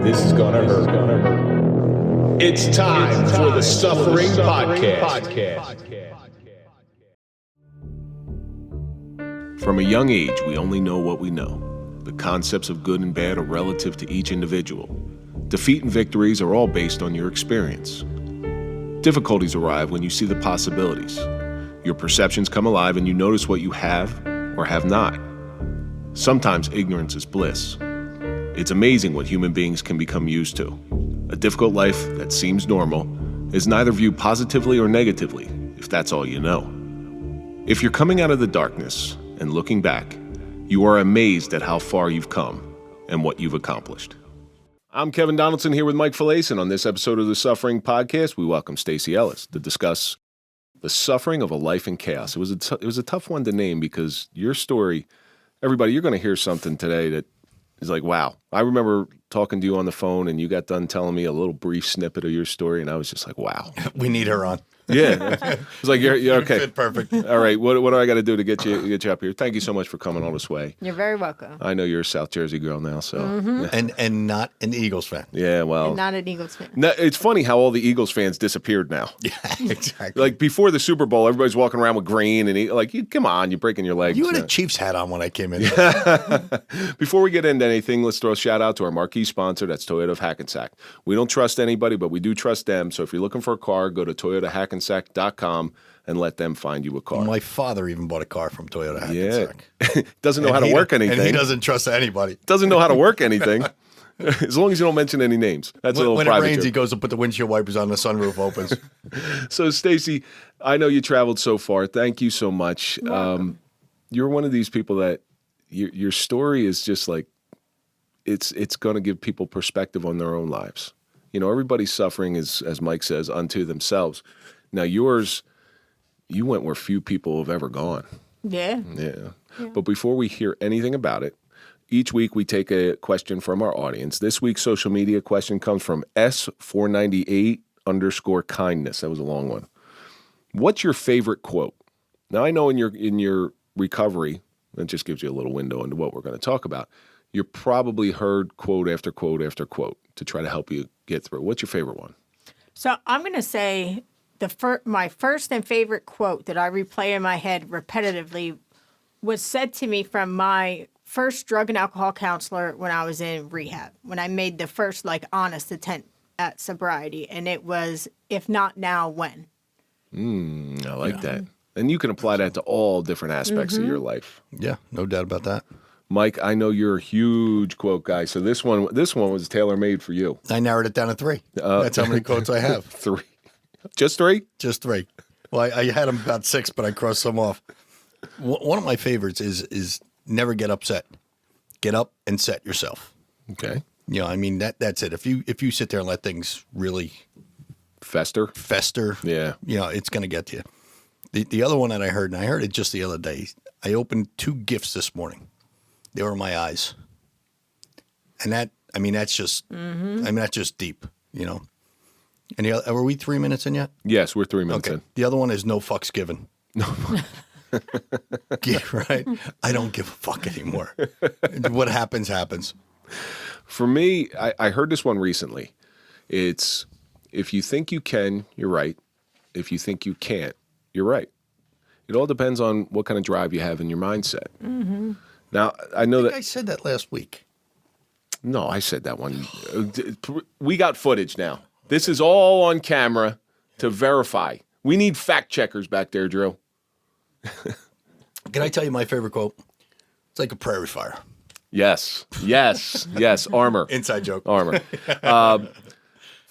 This is gonna hurt. It's time for the Suffering Podcast. From a young age, we only know what we know. The concepts of good and bad are relative to each individual. Defeat and victories are all based on your experience. Difficulties arrive when you see the possibilities. Your perceptions come alive and you notice what you have or have not. Sometimes ignorance is bliss. It's amazing what human beings can become used to. A difficult life that seems normal is neither viewed positively or negatively, if that's all you know. If you're coming out of the darkness and looking back, you are amazed at how far you've come and what you've accomplished. I'm Kevin Donaldson here with Mike Failace, and on this episode of the Suffering Podcast, we welcome Staci Ellis to discuss the suffering of a life in chaos. It was a tough one to name because your story, everybody, you're going to hear something today that is like, wow. I remember talking to you on the phone, and you got done telling me a little brief snippet of your story, and I was just like, wow. We need her on. Yeah. It's like, you're okay. Fit perfect. All right. What do I got to do to get you up here? Thank you so much for coming all this way. You're very welcome. I know you're a South Jersey girl now, so. Mm-hmm. And not an Eagles fan. Yeah, well. And not an Eagles fan. No, it's funny how all the Eagles fans disappeared now. Yeah, exactly. Like before the Super Bowl, everybody's walking around with green and come on, you're breaking your legs. You had a Chiefs hat on when I came in. Before we get into anything, let's throw a shout out to our marquee sponsor. That's Toyota of Hackensack. We don't trust anybody, but we do trust them. So if you're looking for a car, go to toyotahackensack.com and let them find you a car. My father even bought a car from Toyota Hackensack. Yeah. Doesn't know how to work anything. And he doesn't trust anybody. Doesn't know how to work anything. As long as you don't mention any names. That's a little when private it rains, joke. he goes to put the windshield wipers on, the sunroof opens. So, Staci, I know you traveled so far. Thank you so much. You're one of these people that your story is just like, it's going to give people perspective on their own lives. You know, everybody's suffering is, as Mike says, unto themselves. Now, yours, you went where few people have ever gone. Yeah. But before we hear anything about it, each week we take a question from our audience. This week's social media question comes from S498_kindness. That was a long one. What's your favorite quote? Now, I know in your recovery, that just gives you a little window into what we're going to talk about. You probably heard quote after quote after quote to try to help you get through. What's your favorite one? So I'm going to say my first and favorite quote that I replay in my head repetitively was said to me from my first drug and alcohol counselor when I was in rehab, when I made the first honest attempt at sobriety. And it was, if not now, when? I like that. And you can apply that to all different aspects of your life. Yeah, no doubt about that. Mike, I know you're a huge quote guy, so this one was tailor-made for you. I narrowed it down to 3. That's how many quotes I have. 3. Just 3? Just 3. Well, I had them about 6, but I crossed some off. One of my favorites is never get upset. Get up and set yourself. Okay. You know, I mean, that's it. If you sit there and let things really Fester, yeah, you know, it's going to get to you. The other one that I heard, and I heard it just the other day, I opened 2 gifts this morning. They were my eyes. And that's just deep, you know. And are we 3 minutes in yet? Yes, we're 3 minutes in. The other one is no fucks given. No. Yeah, right? I don't give a fuck anymore. What happens, happens. For me, I heard this one recently. It's, if you think you can, you're right. If you think you can't, you're right. It all depends on what kind of drive you have in your mindset. Mm-hmm. Now, I know that I said that last week. No, I said that one. We got footage now. This is all on camera to verify. We need fact checkers back there, Drew. Can I tell you my favorite quote? It's like a prairie fire. Yes. Armor. Inside joke. Armor.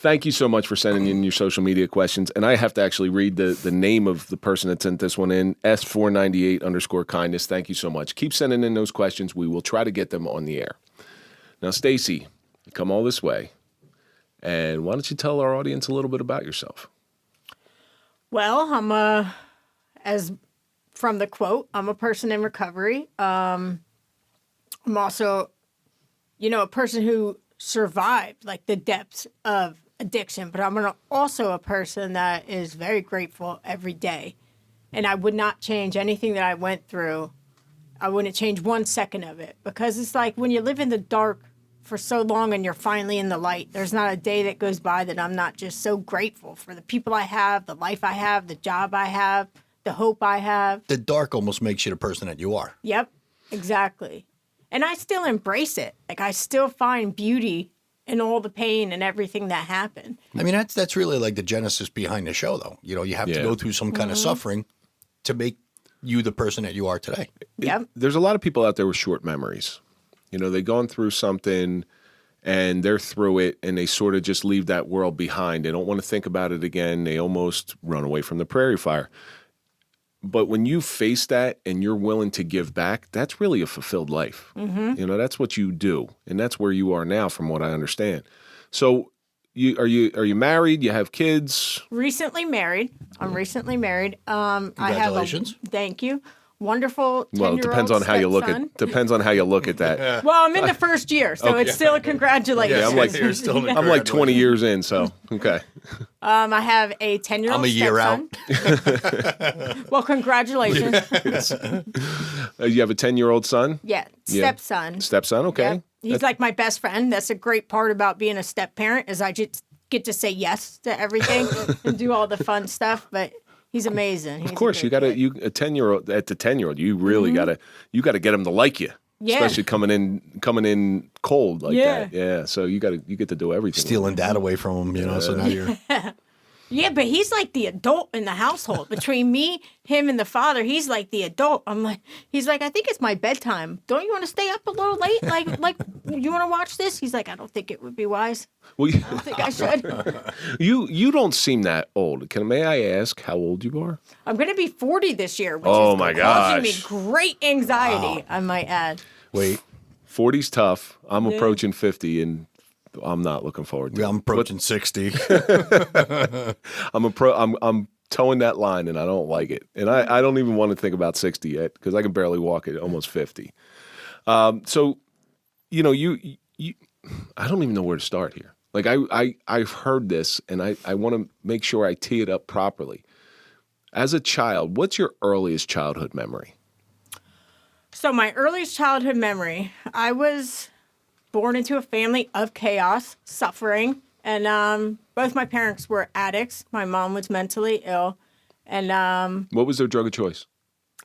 Thank you so much for sending in your social media questions. And I have to actually read the name of the person that sent this one in, S498_kindness. Thank you so much. Keep sending in those questions. We will try to get them on the air. Now, Staci, you come all this way. And why don't you tell our audience a little bit about yourself? Well, as from the quote, I'm a person in recovery. I'm also, a person who survived the depths of addiction, but I'm also a person that is very grateful every day. And I would not change anything that I went through. I wouldn't change 1 second of it, because it's like when you live in the dark for so long and you're finally in the light. There's not a day that goes by that I'm not just so grateful for the people I have, the life I have, the job I have, the hope I have. The dark almost makes you the person that you are. Yep, exactly. And I still embrace it. Like, I still find beauty in all the pain and everything that happened. I mean, that's really like the genesis behind the show, though. You know, you have to go through some kind of suffering to make you the person that you are today. Yep. There's a lot of people out there with short memories. You know, they've gone through something and they're through it and they sort of just leave that world behind. They don't want to think about it again. They almost run away from the prairie fire. But when you face that and you're willing to give back, that's really a fulfilled life. You know, that's what you do. And that's where you are now, from what I understand. So are you married? You have kids? Recently married. I'm recently married. Congratulations. Thank you. Wonderful 10-year-old Well, it depends on how you look stepson. at depends on how you look at that. Well, I'm in the first year, so it's still a congratulations. Yeah, I'm like You're still in I'm like 20 years in, so okay. I have a 10-year-old I'm a year stepson. Well, congratulations. You have a 10-year-old son? Yeah, stepson. Stepson, okay. Yep. He's like my best friend. That's a great part about being a step parent, is I just get to say yes to everything and do all the fun stuff. But he's amazing. He's Of course, you got to a 10-year-old at the 10-year-old. You really got to get him to like you. Yeah. Especially coming in cold like that. Yeah. So you get to do everything. Stealing dad away from him, you know, so now you're... Yeah, but he's like the adult in the household. Between me, him, and the father, he's like the adult. He's like, I think it's my bedtime. Don't you want to stay up a little late? Like you want to watch this? He's like, I don't think it would be wise. Well, I don't think I should. you don't seem that old. May I ask how old you are? I'm going to be 40 this year, which Oh is my causing me gosh. great anxiety, I might add. Wait, 40's tough. I'm approaching 50 and I'm not looking forward to it. I'm approaching 60. I'm towing that line and I don't like it. And I don't even want to think about 60 yet because I can barely walk at almost 50. So, you know, I don't even know where to start here. Like I've heard this and I want to make sure I tee it up properly. As a child, what's your earliest childhood memory? So my earliest childhood memory, I was born into a family of chaos, suffering, and both my parents were addicts. My mom was mentally ill, and What was their drug of choice?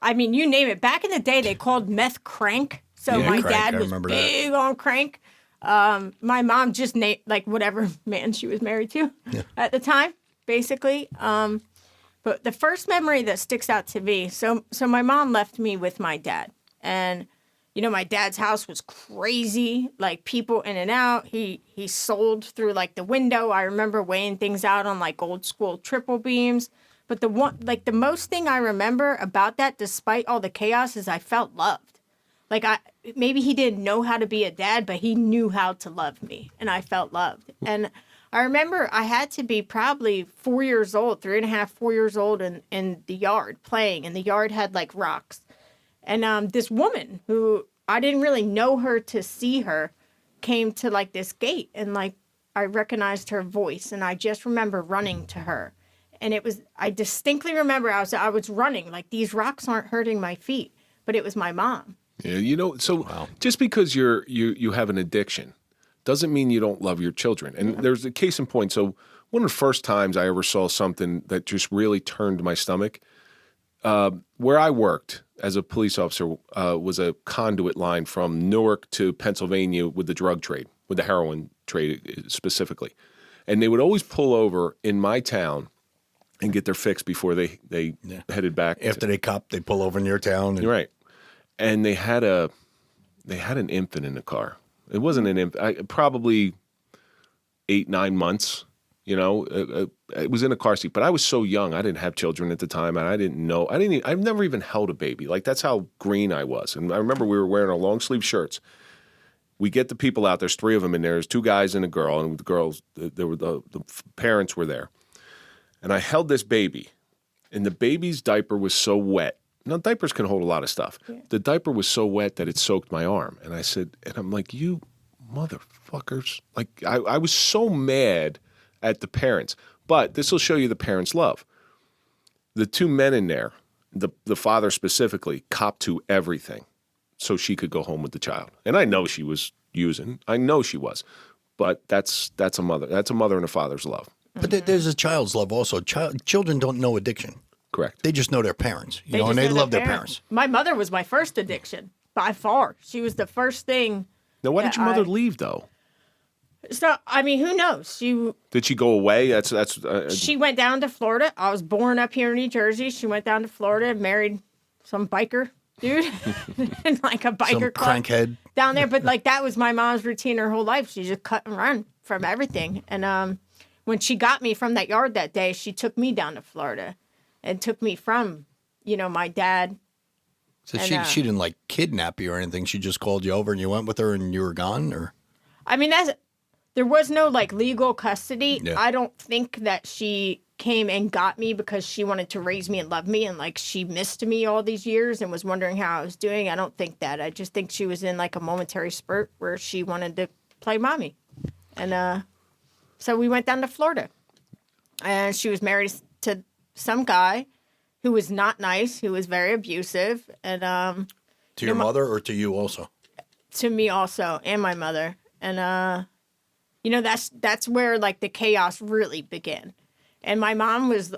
I mean, you name it. Back in the day, they called meth crank. So Yeah, my crank, dad I was remember that. big on crank. My mom just named like whatever man she was married to at the time, basically. But the first memory that sticks out to me, so my mom left me with my dad, and you know, my dad's house was crazy, like people in and out. He sold through like the window. I remember weighing things out on like old school triple beams. But the most thing I remember about that, despite all the chaos, is I felt loved. Like maybe he didn't know how to be a dad, but he knew how to love me, and I felt loved. And I remember I had to be probably 4 years old, 3.5, 4 years old, in the yard playing, and the yard had like rocks. And this woman who I didn't really know her to see her came to like this gate, and like I recognized her voice, and I just remember running to her. And I distinctly remember I was running, like these rocks aren't hurting my feet, but it was my mom. Yeah, you know, so just because you have an addiction doesn't mean you don't love your children. And there's a case in point. So one of the first times I ever saw something that just really turned my stomach, where I worked as a police officer was a conduit line from Newark to Pennsylvania with the drug trade, with the heroin trade specifically. And they would always pull over in my town and get their fix before they headed back. After they pull over in your town. You're right. And they had an infant in the car. It wasn't an infant, probably 8-9 months. You know, it was in a car seat. But I was so young; I didn't have children at the time, and I didn't know. I've never even held a baby. Like that's how green I was. And I remember we were wearing our long sleeve shirts. We get the people out. There's 3 of them in there. There's 2 guys and a girl, and the girls, there were the parents were there. And I held this baby, and the baby's diaper was so wet. Now, diapers can hold a lot of stuff. Yeah. The diaper was so wet that it soaked my arm. And I said, and I'm like, you motherfuckers. Like, I was so mad at the parents. But this will show you the parents' love. The 2 men in there, the father specifically, copped to everything so she could go home with the child. And I know she was using. I know she was, but that's a mother. That's a mother and a father's love. But there's a child's love also. Children don't know addiction. Correct. They just know their parents, They and just they know love their parents. My mother was my first addiction by far. She was the first thing. Now, why did your mother leave though? So I mean, who knows? Did she go away? She went down to Florida. I was born up here in New Jersey. She went down to Florida and married some biker dude in like a biker club crankhead down there. But like that was my mom's routine her whole life. She just cut and run from everything. And when she got me from that yard that day, she took me down to Florida and took me from, my dad. So she didn't like kidnap you or anything. She just called you over and you went with her and you were gone, or? I mean, there was no like legal custody. Yeah. I don't think that she came and got me because she wanted to raise me and love me, and like she missed me all these years and was wondering how I was doing. I don't think that. I just think she was in like a momentary spurt where she wanted to play mommy. And so we went down to Florida, and she was married to some guy who was not nice, who was very abusive, and to your mother or to you also? To me also, and my mother. And that's where like the chaos really began. And my mom was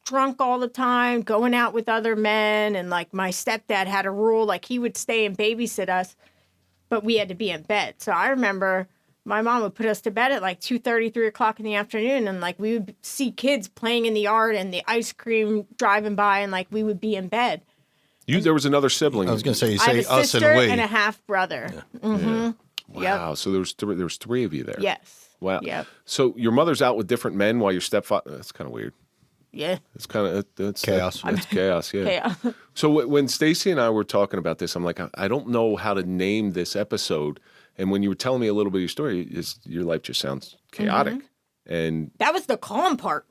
drunk all the time, going out with other men, and like my stepdad had a rule, like he would stay and babysit us, but we had to be in bed. So I remember my mom would put us to bed at like 2:30, 3 o'clock in the afternoon, and like we would see kids playing in the yard and the ice cream driving by, and like we would be in bed. There was another sibling. I was going to say, you I say have a us sister and we. and a half brother. Yeah. Mm-hmm. Wow. Yep. So there was three of you there. Yes. Wow. Yep. So your mother's out with different men while your stepfather. That's kind of weird. Yeah. It's kind of that's Chaos. That's chaos. Yeah. Chaos. So when Stacey and I were talking about this, I'm like, I don't know how to name this episode. And when you were telling me a little bit of your story, your life just sounds chaotic. Mm-hmm. And That was the calm part.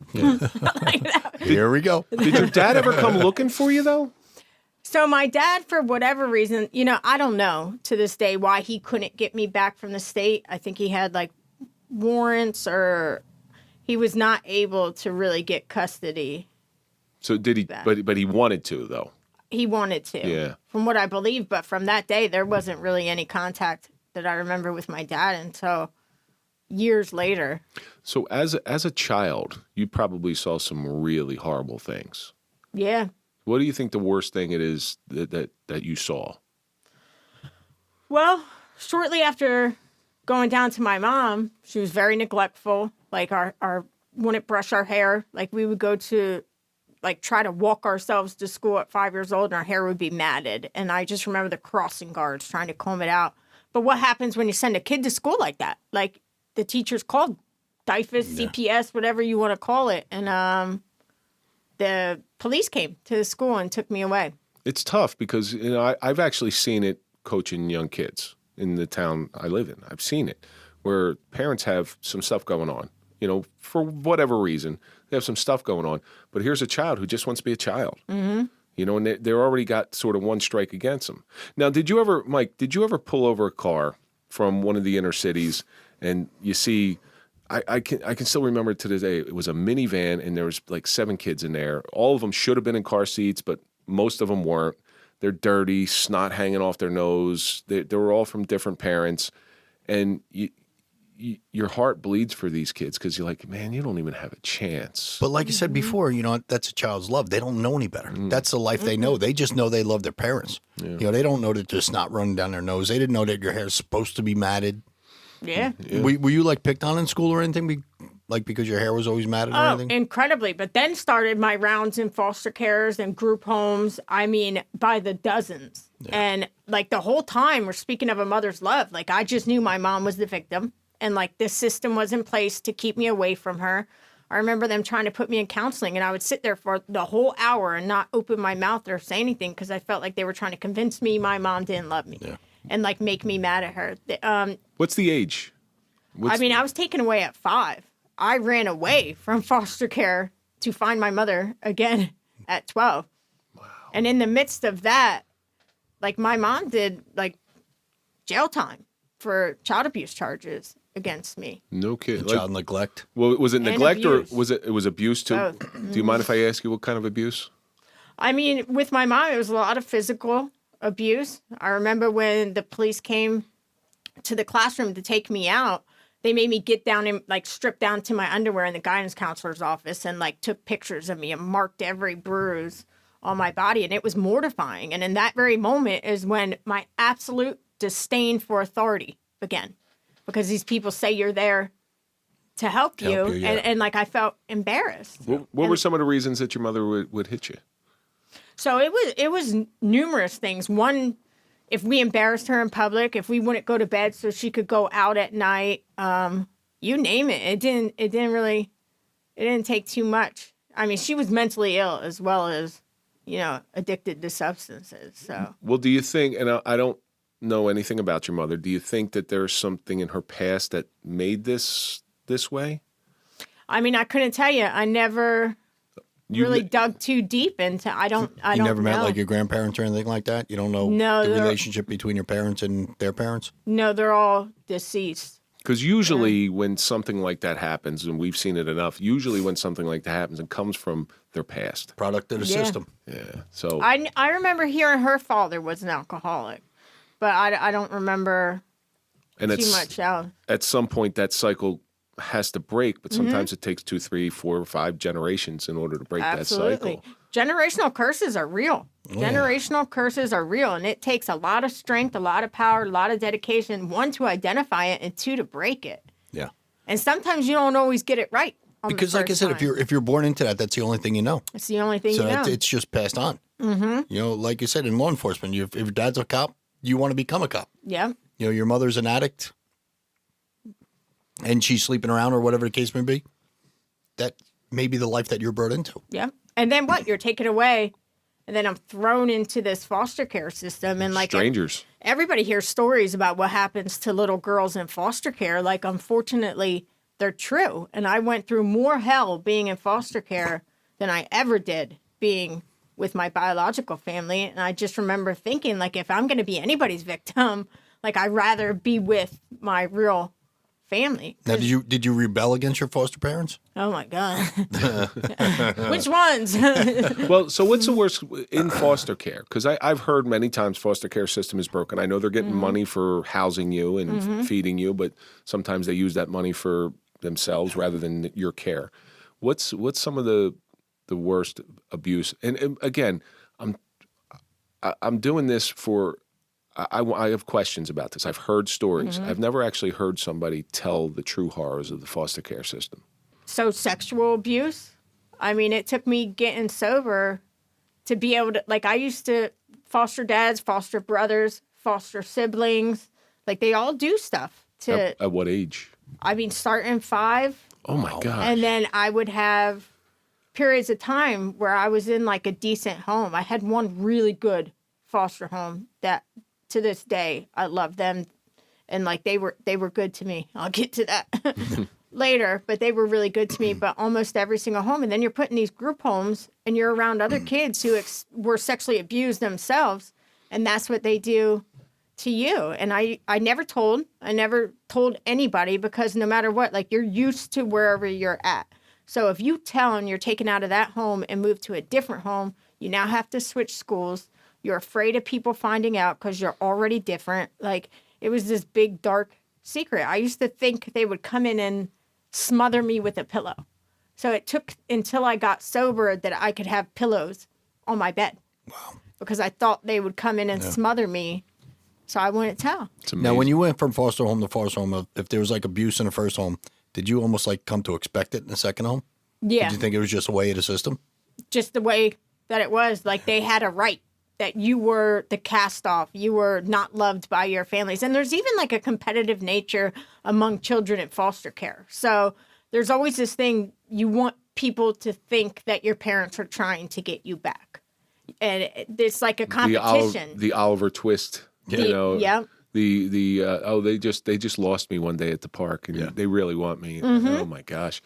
Here we go. did your dad ever come looking for you though? So my dad, for whatever reason, I don't know to this day why he couldn't get me back from the state. I think he had like warrants, or he was not able to really get custody. So did he? Back. But he wanted to though. He wanted to. Yeah. From what I believe, but from that day, there wasn't really any contact that I remember with my dad until years later. So as a child, you probably saw some really horrible things. Yeah. What do you think the worst thing it is that you saw? Well, shortly after going down to my mom, she was very neglectful. Like our wouldn't brush our hair. Like we would go to like try to walk ourselves to school at 5 years old and our hair would be matted. And I just remember the crossing guards trying to comb it out. But what happens when you send a kid to school like that? Like the teachers called DIFUS, CPS, whatever you want to call it. And the police came to the school and took me away. It's tough because I've actually seen it coaching young kids in the town I live in. I've seen it where parents have some stuff going on, for whatever reason. They have some stuff going on. But here's a child who just wants to be a child. Mm-hmm. And they're already got sort of one strike against them. Now, Mike, did you ever pull over a car from one of the inner cities and you see, I can still remember it to this day, it was a minivan and there was like 7 kids in there. All of them should have been in car seats, but most of them weren't. They're dirty, snot hanging off their nose. They were all from different parents. And your heart bleeds for these kids because you're like, man, you don't even have a chance. But like I said before, that's a child's love. They don't know any better. That's the life they know. They just know they love their parents. Yeah. They don't know that there's snot running down their nose. They didn't know that your hair's supposed to be matted. Yeah. Were you like picked on in school or anything? Like because your hair was always matted or anything? Incredibly. But then started my rounds in foster cares and group homes. I mean, by the dozens. Yeah. And like the whole time we're speaking of a mother's love. Like I just knew my mom was the victim. And like this system was in place to keep me away from her. I remember them trying to put me in counseling and I would sit there for the whole hour and not open my mouth or say anything because I felt like they were trying to convince me my mom didn't love me and like make me mad at her. What's the age? I was taken away at 5. I ran away from foster care to find my mother again at 12. Wow. And in the midst of that, like my mom did like jail time for child abuse charges against me. No kid. Child neglect. Well, was it neglect abuse. or was it abuse too? Both. Do you mind if I ask you what kind of abuse? I mean, with my mom, it was a lot of physical abuse. I remember when the police came to the classroom to take me out, they made me get down and like strip down to my underwear in the guidance counselor's office and like took pictures of me and marked every bruise on my body. And it was mortifying. And in that very moment is when my absolute disdain for authority began, because these people say you're there to help you. Yeah. And like I felt embarrassed. What were some of the reasons that your mother would hit you? So it was numerous things. One, if we embarrassed her in public, if we wouldn't go to bed so she could go out at night, you name it. It didn't take too much. I mean, she was mentally ill as well as, addicted to substances. So, well, do you think, and I don't know anything about your mother, do you think that there's something in her past that made this way? I mean, I couldn't tell you. I never really dug too deep into. I don't never met know. like your grandparents or anything like that? You don't know the relationship between your parents and their parents? No, they're all deceased. Because usually when something like that happens, and we've seen it enough, usually when something like that happens, it comes from their past. Product of the system. Yeah. So I remember hearing her father was an alcoholic, but I don't remember too much else. At some point, that cycle has to break, but sometimes it takes 2, 3, 4, or 5 generations in order to break that cycle. Generational curses are real. Generational curses are real, and it takes a lot of strength, a lot of power, a lot of dedication, 1, to identify it, and 2, to break it. Yeah. And sometimes you don't always get it right. Because like I said, if you're born into that, that's the only thing you know. It's the only thing you know. So it's just passed on. Mm-hmm. Like you said, in law enforcement, if your dad's a cop, you want to become a cop. Yeah. Your mother's an addict, and she's sleeping around or whatever the case may be. That may be the life that you're brought into. Yeah. And then what? You're taken away, and then I'm thrown into this foster care system. And like strangers. Everybody hears stories about what happens to little girls in foster care. Like, unfortunately, they're true. And I went through more hell being in foster care than I ever did being with my biological family. And I just remember thinking, like, if I'm going to be anybody's victim, like, I'd rather be with my real family. Now, did you rebel against your foster parents? Oh my God. Which ones? Well, so what's the worst in foster care? Because I've heard many times foster care system is broken. I know they're getting money for housing you and feeding you, but sometimes they use that money for themselves rather than your care. What's some of the worst abuse? And again, I'm doing this for. I have questions about this. I've heard stories. I've never actually heard somebody tell the true horrors of the foster care system. So sexual abuse? I mean, it took me getting sober to be able to, like, I used to foster dads, foster brothers, foster siblings. Like, they all do stuff to. At what age? I mean, starting 5. Oh, my God. And then I would have periods of time where I was in, like, a decent home. I had one really good foster home that, to this day, I love them, and like they were good to me. I'll get to that later, but they were really good to me. But almost every single home, and then you're put in these group homes, and you're around other kids who were sexually abused themselves, and that's what they do to you. And I never told anybody, because no matter what, like, you're used to wherever you're at. So if you tell and you're taken out of that home and move to a different home, you now have to switch schools. You're afraid of people finding out because you're already different. Like, it was this big, dark secret. I used to think they would come in and smother me with a pillow. So it took until I got sober that I could have pillows on my bed. Wow. Because I thought they would come in and smother me, so I wouldn't tell. Now, when you went from foster home to foster home, if there was like abuse in the first home, did you almost like come to expect it in the second home? Yeah. Did you think it was just a way of the system? Just the way that it was. Like, they had a right. That you were the cast off, you were not loved by your families. And there's even like a competitive nature among children in foster care. So there's always this thing, you want people to think that your parents are trying to get you back. And it's like a competition. The Oliver Twist, Yeah. They just lost me one day at the park, and they really want me. Oh my gosh.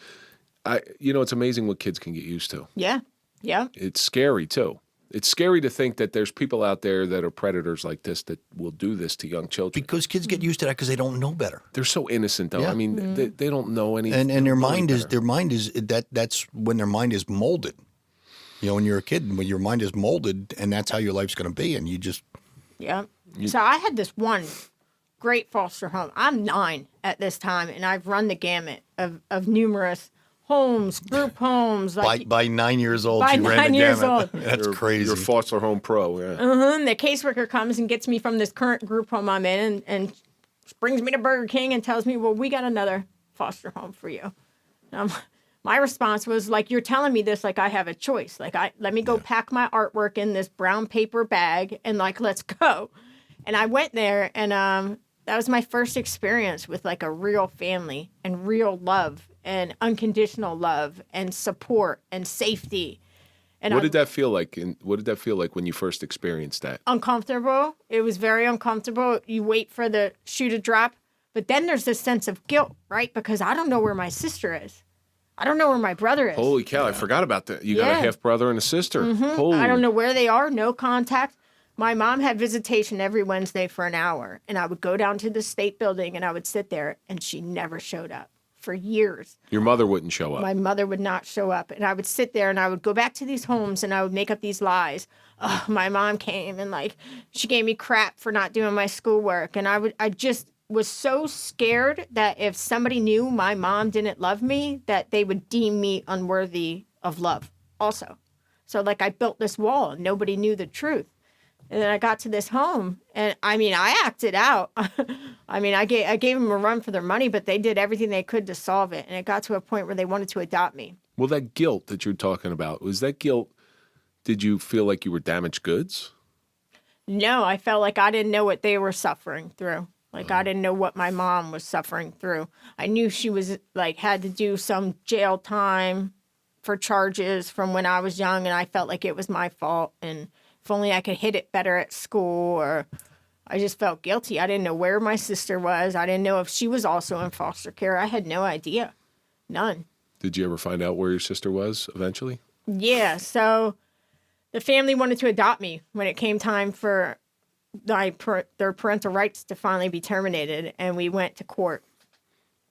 It's amazing what kids can get used to. Yeah. Yeah. It's scary too. It's scary to think that there's people out there that are predators like this that will do this to young children. Because kids get used to that because they don't know better. They're so innocent, though. Yeah. I mean, they don't know anything. And their mind is that's when their mind is molded. When you're a kid, when your mind is molded, and that's how your life's going to be, and you just Yeah. So I had this one great foster home. I'm 9 at this time, and I've run the gamut of numerous homes, group homes. Like By 9 years old, by you ran 9 the years gamut. old. That's crazy. You're a foster home pro, yeah. The caseworker comes and gets me from this current group home I'm in and brings me to Burger King and tells me, well, we got another foster home for you. My response was like, you're telling me this like I have a choice. Like, let me go pack my artwork in this brown paper bag and like, let's go. And I went there, and that was my first experience with like a real family and real love and unconditional love and support and safety. And What did that feel like? What did that feel like when you first experienced that? Uncomfortable. It was very uncomfortable. You wait for the shoe to drop, but then there's this sense of guilt, right? Because I don't know where my sister is. I don't know where my brother is. Holy cow, I forgot about that. You got a half brother and a sister. Holy. I don't know where they are. No contact. My mom had visitation every Wednesday for an hour, and I would go down to the state building and I would sit there, and she never showed up for years. Your mother wouldn't show up. My mother would not show up, and I would sit there and I would go back to these homes and I would make up these lies. Oh, my mom came and like she gave me crap for not doing my schoolwork, and I just was so scared that if somebody knew my mom didn't love me, that they would deem me unworthy of love also. So like I built this wall and nobody knew the truth. And then I got to this home, and I mean, I acted out. I mean, I gave them a run for their money, but they did everything they could to solve it. And it got to a point where they wanted to adopt me. Well, that guilt that you're talking about, was that guilt, did you feel like you were damaged goods? No, I felt like I didn't know what they were suffering through. Like I didn't know what my mom was suffering through. I knew she was like had to do some jail time for charges from when I was young, and I felt like it was my fault. And if only I could hit it better at school, or I just felt guilty. I didn't know where my sister was. I didn't know if she was also in foster care. I had no idea. None. Did you ever find out where your sister was eventually? Yeah. So the family wanted to adopt me when it came time for their parental rights to finally be terminated. And we went to court.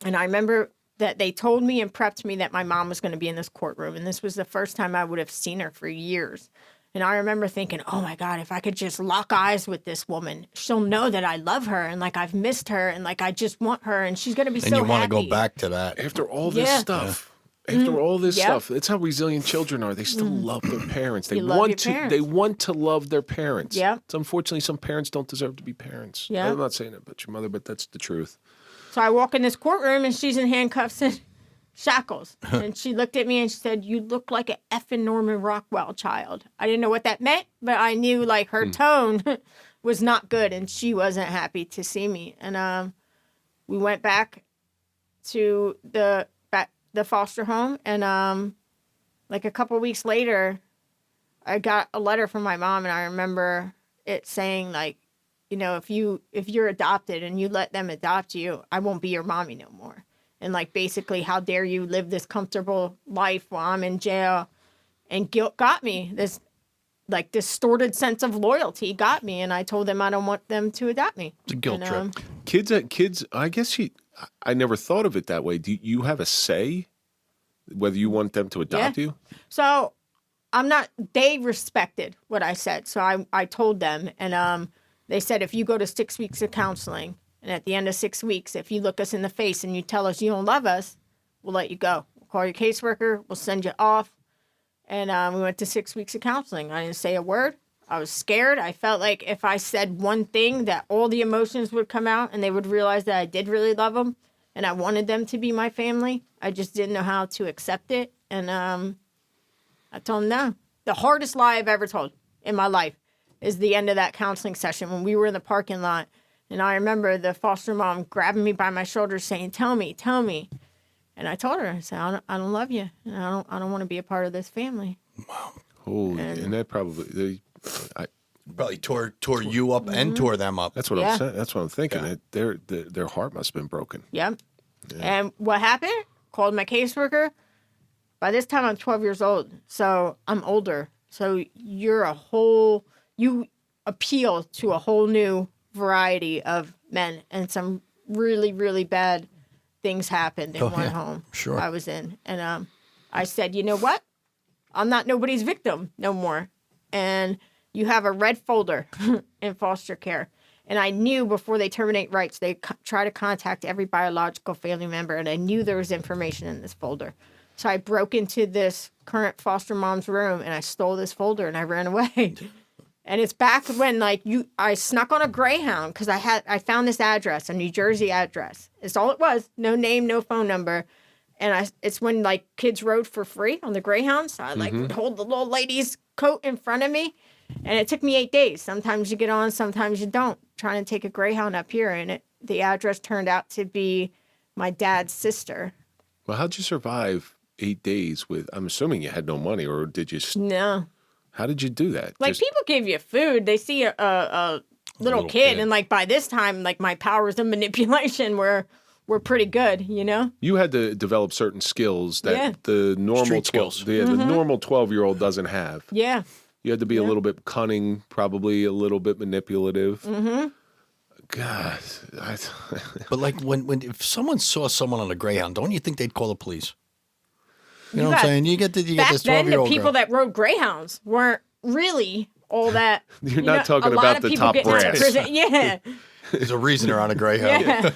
And I remember that they told me and prepped me that my mom was going to be in this courtroom. And this was the first time I would have seen her for years. And I remember thinking, oh my God, if I could just lock eyes with this woman, she'll know that I love her and like I've missed her and like I just want her and she's going to be so happy. And you want to go back to that. After all this stuff. After all this stuff. That's how resilient children are. They still love their parents. They want to love their parents. Yeah. So unfortunately, some parents don't deserve to be parents. Yeah. I'm not saying that about your mother, but that's the truth. So I walk in this courtroom and she's in handcuffs and shackles. And she looked at me and she said, you look like an effing Norman Rockwell child. I didn't know what that meant, but I knew like her tone was not good and she wasn't happy to see me. And we went back to the foster home, and like a couple weeks later, I got a letter from my mom, and I remember it saying like, you know, if you're adopted and you let them adopt you, I won't be your mommy no more. And like basically, how dare you live this comfortable life while I'm in jail? And guilt got me. This like distorted sense of loyalty got me, and I told them I don't want them to adopt me. It's a guilt trip. Kids. I guess I never thought of it that way. Do you have a say whether you want them to adopt you? So they respected what I said. So I told them, and they said, if you go to 6 weeks of counseling, and at the end of 6 weeks, if you look us in the face and you tell us you don't love us, we'll let you go. We'll call your caseworker. We'll send you off. And we went to 6 weeks of counseling. I didn't say a word. I was scared. I felt like if I said one thing, that all the emotions would come out and they would realize that I did really love them and I wanted them to be my family. I just didn't know how to accept it. And I told them no. The hardest lie I've ever told in my life is the end of that counseling session when we were in the parking lot. And I remember the foster mom grabbing me by my shoulders saying, tell me. And I told her, I said, I don't love you. And I don't want to be a part of this family. Wow. Oh, and that probably probably tore you up and tore them up. That's what I'm saying. That's what I'm thinking. Yeah. Their heart must have been broken. Yep. Yeah. And what happened? Called my caseworker. By this time, I'm 12 years old, so I'm older. So you appeal to a whole new variety of men, and some really, really bad things happened in one home I was in. And I said, you know what? I'm not nobody's victim no more. And you have a red folder in foster care. And I knew before they terminate rights, they try to contact every biological family member. And I knew there was information in this folder. So I broke into this current foster mom's room and I stole this folder and I ran away. And it's back when I snuck on a Greyhound because I found this address, a New Jersey address. It's all it was. No name, no phone number. And it's when kids rode for free on the Greyhound. So I would hold the little lady's coat in front of me. And it took me 8 days. Sometimes you get on, sometimes you don't. Trying to take a Greyhound up here. And the address turned out to be my dad's sister. Well, how'd you survive 8 days with, I'm assuming you had no money, or did you? No. How did you do that? People give you food. They see a little kid. And by this time, my powers of manipulation were pretty good, you know? You had to develop certain skills that the normal Street skills. the normal 12-year-old doesn't have. Yeah. You had to be a little bit cunning, probably a little bit manipulative. Mm-hmm. God. But when if someone saw someone on a Greyhound, don't you think they'd call the police? You know what I'm saying? You get this 12-year-old Back then, the people girl. that rode Greyhounds weren't really all that. You're not talking about the top brass. Yeah. There's a reason they're on a Greyhound.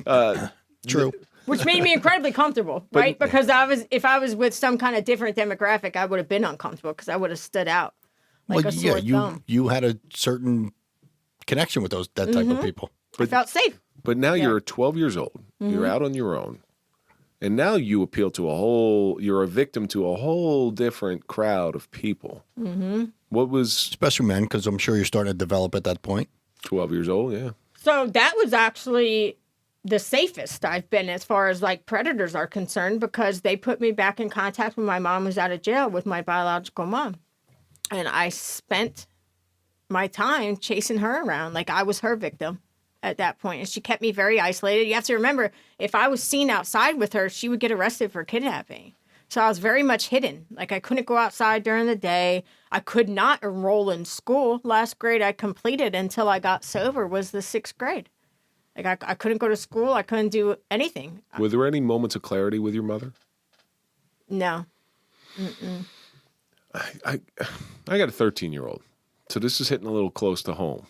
Yeah. True. Which made me incredibly comfortable, right? Because if I was with some kind of different demographic, I would have been uncomfortable because I would have stood out like a sore thumb. You had a certain connection with that type of people. I felt safe. But now you're 12 years old. You're out on your own. And now you appeal to you're a victim to a whole different crowd of people. Mm-hmm. What was... Especially men, because I'm sure you're starting to develop at that point. 12 years old, yeah. So that was actually the safest I've been as far as predators are concerned, because they put me back in contact when my mom was out of jail with my biological mom. And I spent my time chasing her around like I was her victim at that point. And she kept me very isolated. You have to remember, if I was seen outside with her, she would get arrested for kidnapping. So I was very much hidden. I couldn't go outside during the day. I could not enroll in school. Last grade I completed until I got sober was the 6th grade. I couldn't go to school. I couldn't do anything. Were there any moments of clarity with your mother? No. I got a 13-year-old, so this is hitting a little close to home.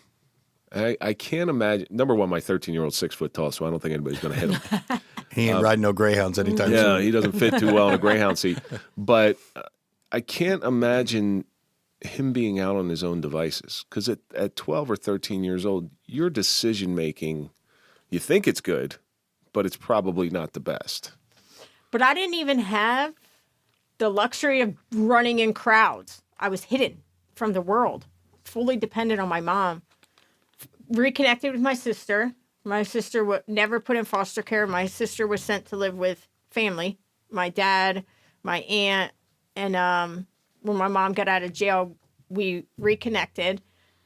I can't imagine. Number one, my 13-year-old's 6 foot tall, so I don't think anybody's going to hit him. He ain't riding no Greyhounds anytime soon. Yeah, he doesn't fit too well in a Greyhound seat. But I can't imagine him being out on his own devices, because at 12 or 13 years old, your decision-making, you think it's good, but it's probably not the best. But I didn't even have the luxury of running in crowds. I was hidden from the world, fully dependent on my mom. Reconnected with my sister. My sister was never put in foster care. My sister was sent to live with family. My dad, my aunt, and when my mom got out of jail, we reconnected.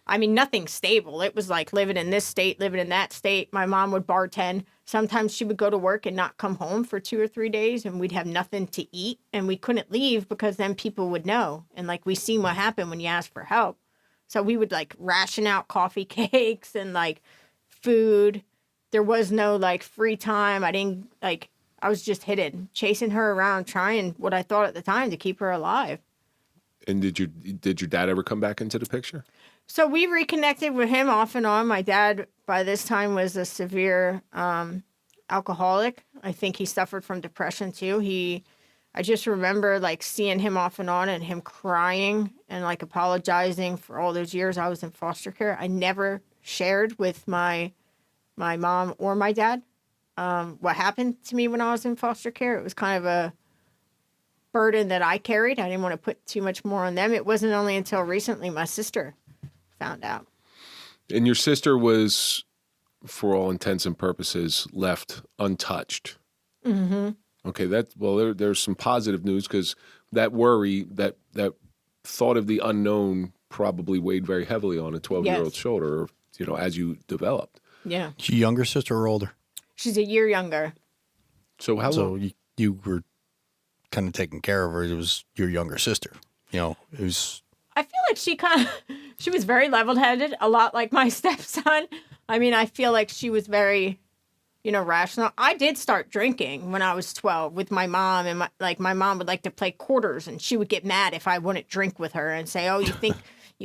I mean, nothing stable. It was like living in this state, living in that state. My mom would bartend. Sometimes she would go to work and not come home for 2 or 3 days, and we'd have nothing to eat, and we couldn't leave because then people would know. And we seen what happened when you ask for help. So we would ration out coffee cakes and food. There was no free time. I was just hidden, chasing her around, trying what I thought at the time to keep her alive. And did your dad ever come back into the picture? So we reconnected with him off and on. My dad, by this time, was a severe alcoholic. I think he suffered from depression too. I just remember seeing him off and on and him crying and apologizing for all those years I was in foster care. I never shared with my mom or my dad what happened to me when I was in foster care. It was kind of a burden that I carried. I didn't want to put too much more on them. It wasn't only until recently my sister found out. And your sister was, for all intents and purposes, left untouched. Mm-hmm. Okay, there's some positive news, because that worry, that thought of the unknown probably weighed very heavily on a 12-year-old's shoulder, as you developed. Yeah. She younger sister or older? She's a year younger. So how long? So you were kind of taking care of her. It was your younger sister. It was... I feel like she was very level-headed, a lot like my stepson. I mean, I feel like she was very... rational. I did start drinking when I was 12 with my mom, and my mom would like to play quarters, and she would get mad if I wouldn't drink with her and say, "Oh, you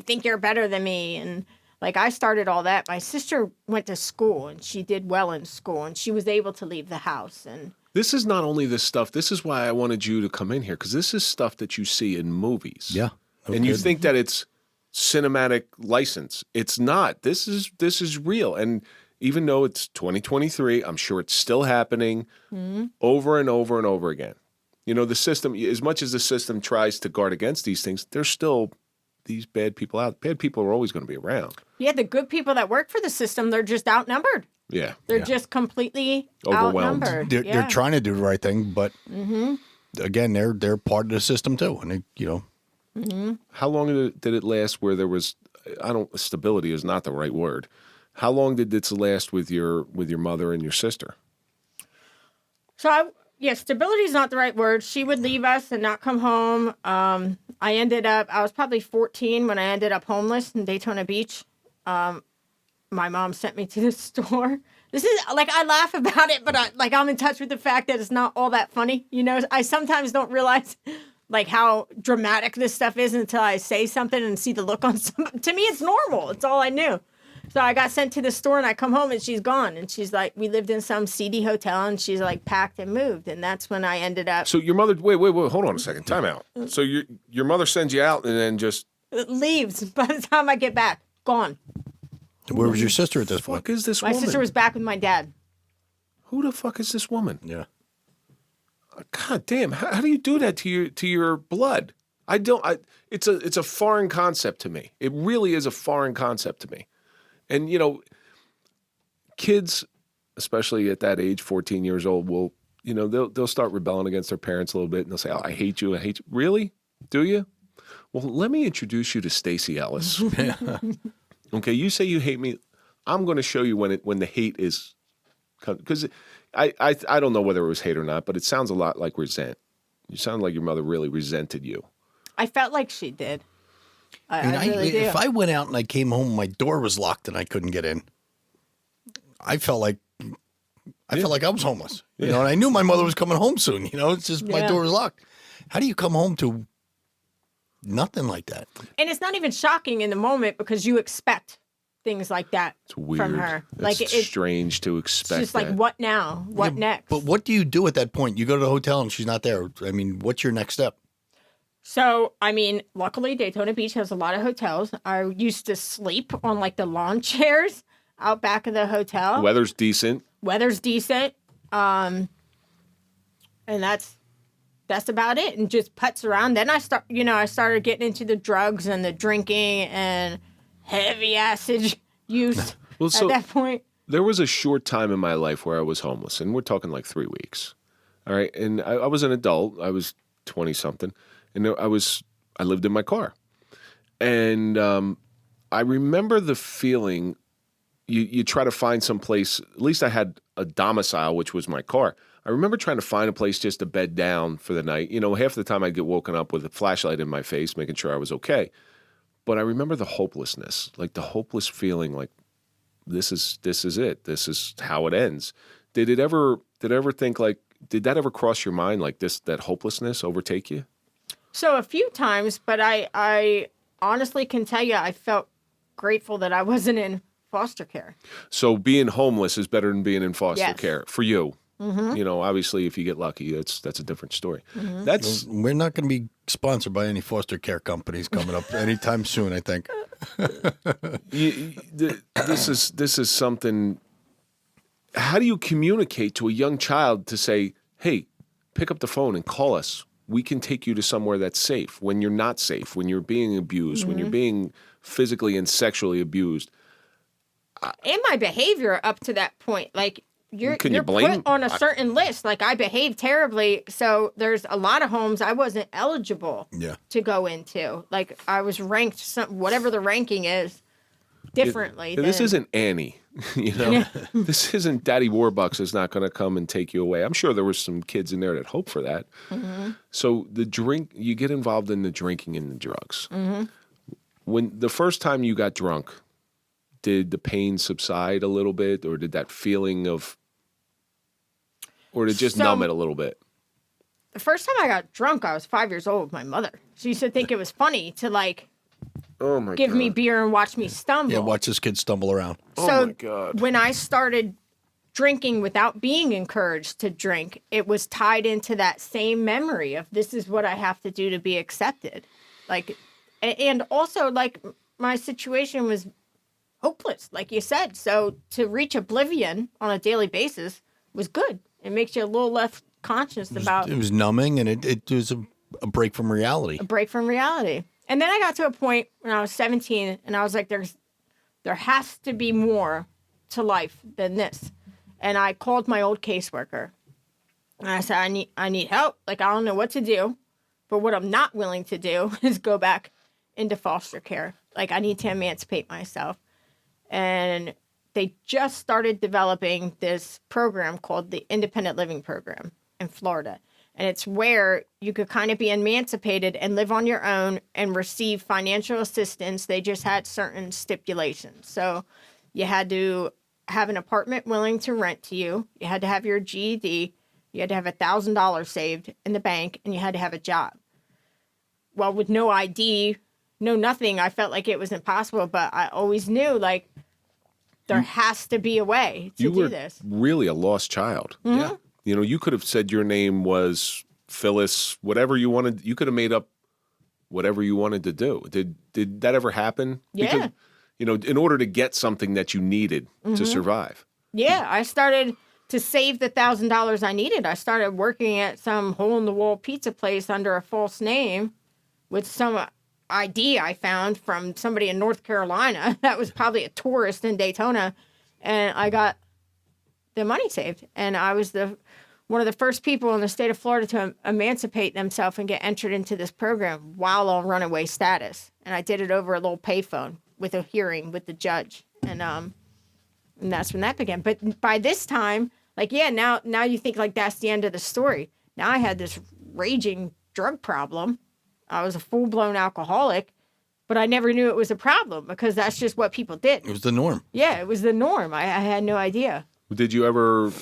think you're better than me?" And Like, I started all that. My sister went to school, and she did well in school, and she was able to leave the house. And This is not only this stuff. This is why I wanted you to come in here, because this is stuff that you see in movies. Yeah. And you think that it's cinematic license. It's not. This is real. And even though it's 2023, I'm sure it's still happening over and over and over again. You know, the system, as much as the system tries to guard against these things, there's still these bad people out. Bad people are always going to be around. yeah, the good people that work for the system, they're just outnumbered. Yeah. They're just completely Overwhelmed. outnumbered. They're trying to do the right thing, but again, they're part of the system too, and they, you know. How long did it last where there was, stability is not the right word. How long did this last with your mother and your sister? So, stability is not the right word. She would leave us and not come home. I was probably 14 when I ended up homeless in Daytona Beach. My mom sent me to the store. This is, like, I laugh about it, but I'm in touch with the fact that it's not all that funny. You know, I sometimes don't realize, like, how dramatic this stuff is until I say something and see the look on somebody. To me, it's normal. It's all I knew. So I got sent to the store, and I come home, and she's gone. And she's like, we lived in some seedy hotel, and she's like packed and moved. And that's when I ended up. So your mother, wait, hold on a second, time out. So your mother sends you out and then just leaves by the time I get back. Gone. Where was your sister at this point? fuck is this My woman? sister was back with my dad. Who the fuck is this woman? Yeah. God damn! How do you do that to your blood? It's a foreign concept to me. It really is a foreign concept to me. And you know, kids, especially at that age, 14 years old, will, you know, they'll start rebelling against their parents a little bit, and they'll say, "Oh, I hate you. I hate you." Really? Do you? Well, let me introduce you to Stacey Ellis. Okay, you say you hate me. I'm going to show you when the hate is, because I don't know whether it was hate or not, but it sounds a lot like resent. You sound like your mother really resented you. I felt like she did. I And really do. if I went out and I came home, my door was locked and I couldn't get in, I felt like I was homeless. You know, and I knew my mother was coming home soon. You know, it's just my door was locked. How do you come home to nothing like that? And it's not even shocking in the moment because you expect things like that It's weird. from her. It's Like it's strange to expect. just like, that. what now? What next? But what do you do at that point? You go to the hotel and she's not there. I mean, what's your next step? So, I mean, luckily Daytona Beach has a lot of hotels. I used to sleep on like the lawn chairs out back of the hotel. Weather's decent. Weather's decent. And that's about it. And just putz around. Then I started getting into the drugs and the drinking and heavy acid use Well, at so that point. there was a short time in my life where I was homeless, and we're talking like 3 weeks. All right, and I was an adult. I was 20-something, and I lived in my car, and I remember the feeling. You try to find some place. At least I had a domicile, which was my car. I remember trying to find a place just to bed down for the night. You know, half the time I'd get woken up with a flashlight in my face, making sure I was okay. But I remember the hopelessness, like the hopeless feeling, like this is it. This is how it ends. Did that ever cross your mind, like that hopelessness overtake you? So a few times, but I honestly can tell you I felt grateful that I wasn't in foster care. So being homeless is better than being in foster Yes. care for you. Mm-hmm. You know, obviously, if you get lucky, that's a different story. Mm-hmm. That's We're not going to be sponsored by any foster care companies coming up anytime soon, I think. this is something. How do you communicate to a young child to say, "Hey, pick up the phone and call us. We can take you to somewhere that's safe." When you're not safe, when you're being abused, when you're being physically and sexually abused. And my behavior up to that point, like you're blame- put on a certain list. Like I behaved terribly, so there's a lot of homes I wasn't eligible to go into. Like I was ranked whatever the ranking is differently. This isn't Annie, you know. This isn't Daddy Warbucks is not going to come and take you away. I'm sure there were some kids in there that hope for that. Mm-hmm. So you get involved in the drinking and the drugs. Mm-hmm. When the first time you got drunk, did the pain subside a little bit, or did that feeling or did it just numb it a little bit? The first time I got drunk, I was 5 years old with my mother. She used to think it was funny to like give me beer and watch me stumble. Yeah, watch this kid stumble around. So my God. when I started drinking without being encouraged to drink, it was tied into that same memory of this is what I have to do to be accepted. Like, and also like my situation was hopeless, like you said. So to reach oblivion on a daily basis was good. It makes you a little less conscious about. It was numbing, and it was a break from reality. A break from reality. And then I got to a point when I was 17, and I was like, there has to be more to life than this. And I called my old caseworker, and I said, I need help. Like, I don't know what to do, but what I'm not willing to do is go back into foster care. Like, I need to emancipate myself. And they just started developing this program called the Independent Living Program in Florida. And it's where you could kind of be emancipated and live on your own and receive financial assistance. They just had certain stipulations. So you had to have an apartment willing to rent to you. You had to have your GED. You had to have $1,000 saved in the bank, and you had to have a job. Well, with no ID, no nothing, I felt like it was impossible, but I always knew, like, there has to be a way to do this. You were really a lost child. Mm-hmm. Yeah. You know, you could have said your name was Phyllis, whatever you wanted. You could have made up whatever you wanted to do. Did that ever happen? Yeah. Because, you know, in order to get something that you needed to survive. Yeah, I started to save the $1,000 I needed. I started working at some hole-in-the-wall pizza place under a false name with some ID I found from somebody in North Carolina. That was probably a tourist in Daytona. And I got the money saved. And I was one of the first people in the state of Florida to emancipate themselves and get entered into this program while on runaway status. And I did it over a little payphone with a hearing with the judge. And that's when that began. But by this time, like, yeah, now you think like that's the end of the story. Now I had this raging drug problem. I was a full-blown alcoholic, but I never knew it was a problem because that's just what people did. It was the norm. Yeah, it was the norm. I had no idea. Did you ever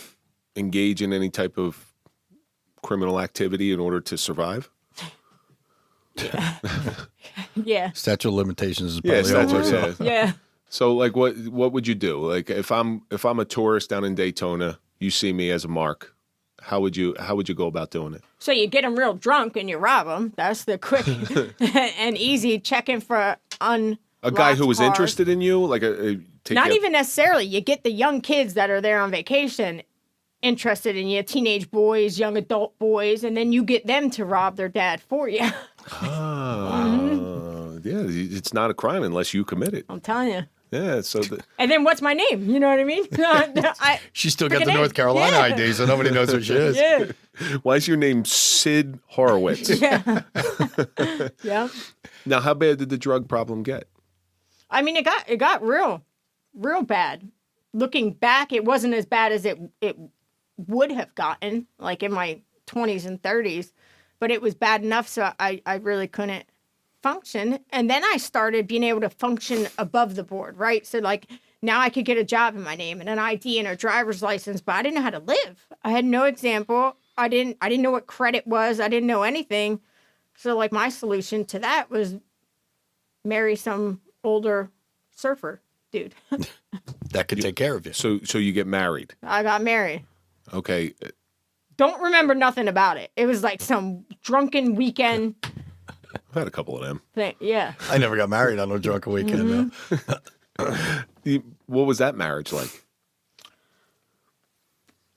engage in any type of criminal activity in order to survive? Yeah. Statute of limitations is probably over. So. Yeah. So, like, what would you do? Like, if I'm a tourist down in Daytona, you see me as a mark. How would you go about doing it? So you get them real drunk and you rob them. That's the quick and easy check-in for A guy who was cars. interested in you, like Not even necessarily. You get the young kids that are there on vacation interested in you, teenage boys, young adult boys, and then you get them to rob their dad for you. Yeah, it's not a crime unless you commit it. I'm telling you. Yeah, so And then what's my name? You know what I mean? She still got Freaking the North A. Carolina Yeah. ID, so nobody knows who she is. Yeah. why is your name Sid Horowitz? Yeah. Yeah. Now, how bad did the drug problem get? I mean, it got real bad. Looking back, it wasn't as bad as it would have gotten, like in my 20s and 30s, but it was bad enough so I really couldn't function. And then I started being able to function above the board, right? So like now I could get a job in my name and an ID and a driver's license, but I didn't know how to live. I had no example. I didn't know what credit was. I didn't know anything. So like my solution to that was marry some older surfer dude. That could take care of you. So you get married. I got married. Okay. Don't remember nothing about it. It was like some drunken weekend I've had a couple of them. thing. Yeah. I never got married on a drunken weekend. though. What was that marriage like?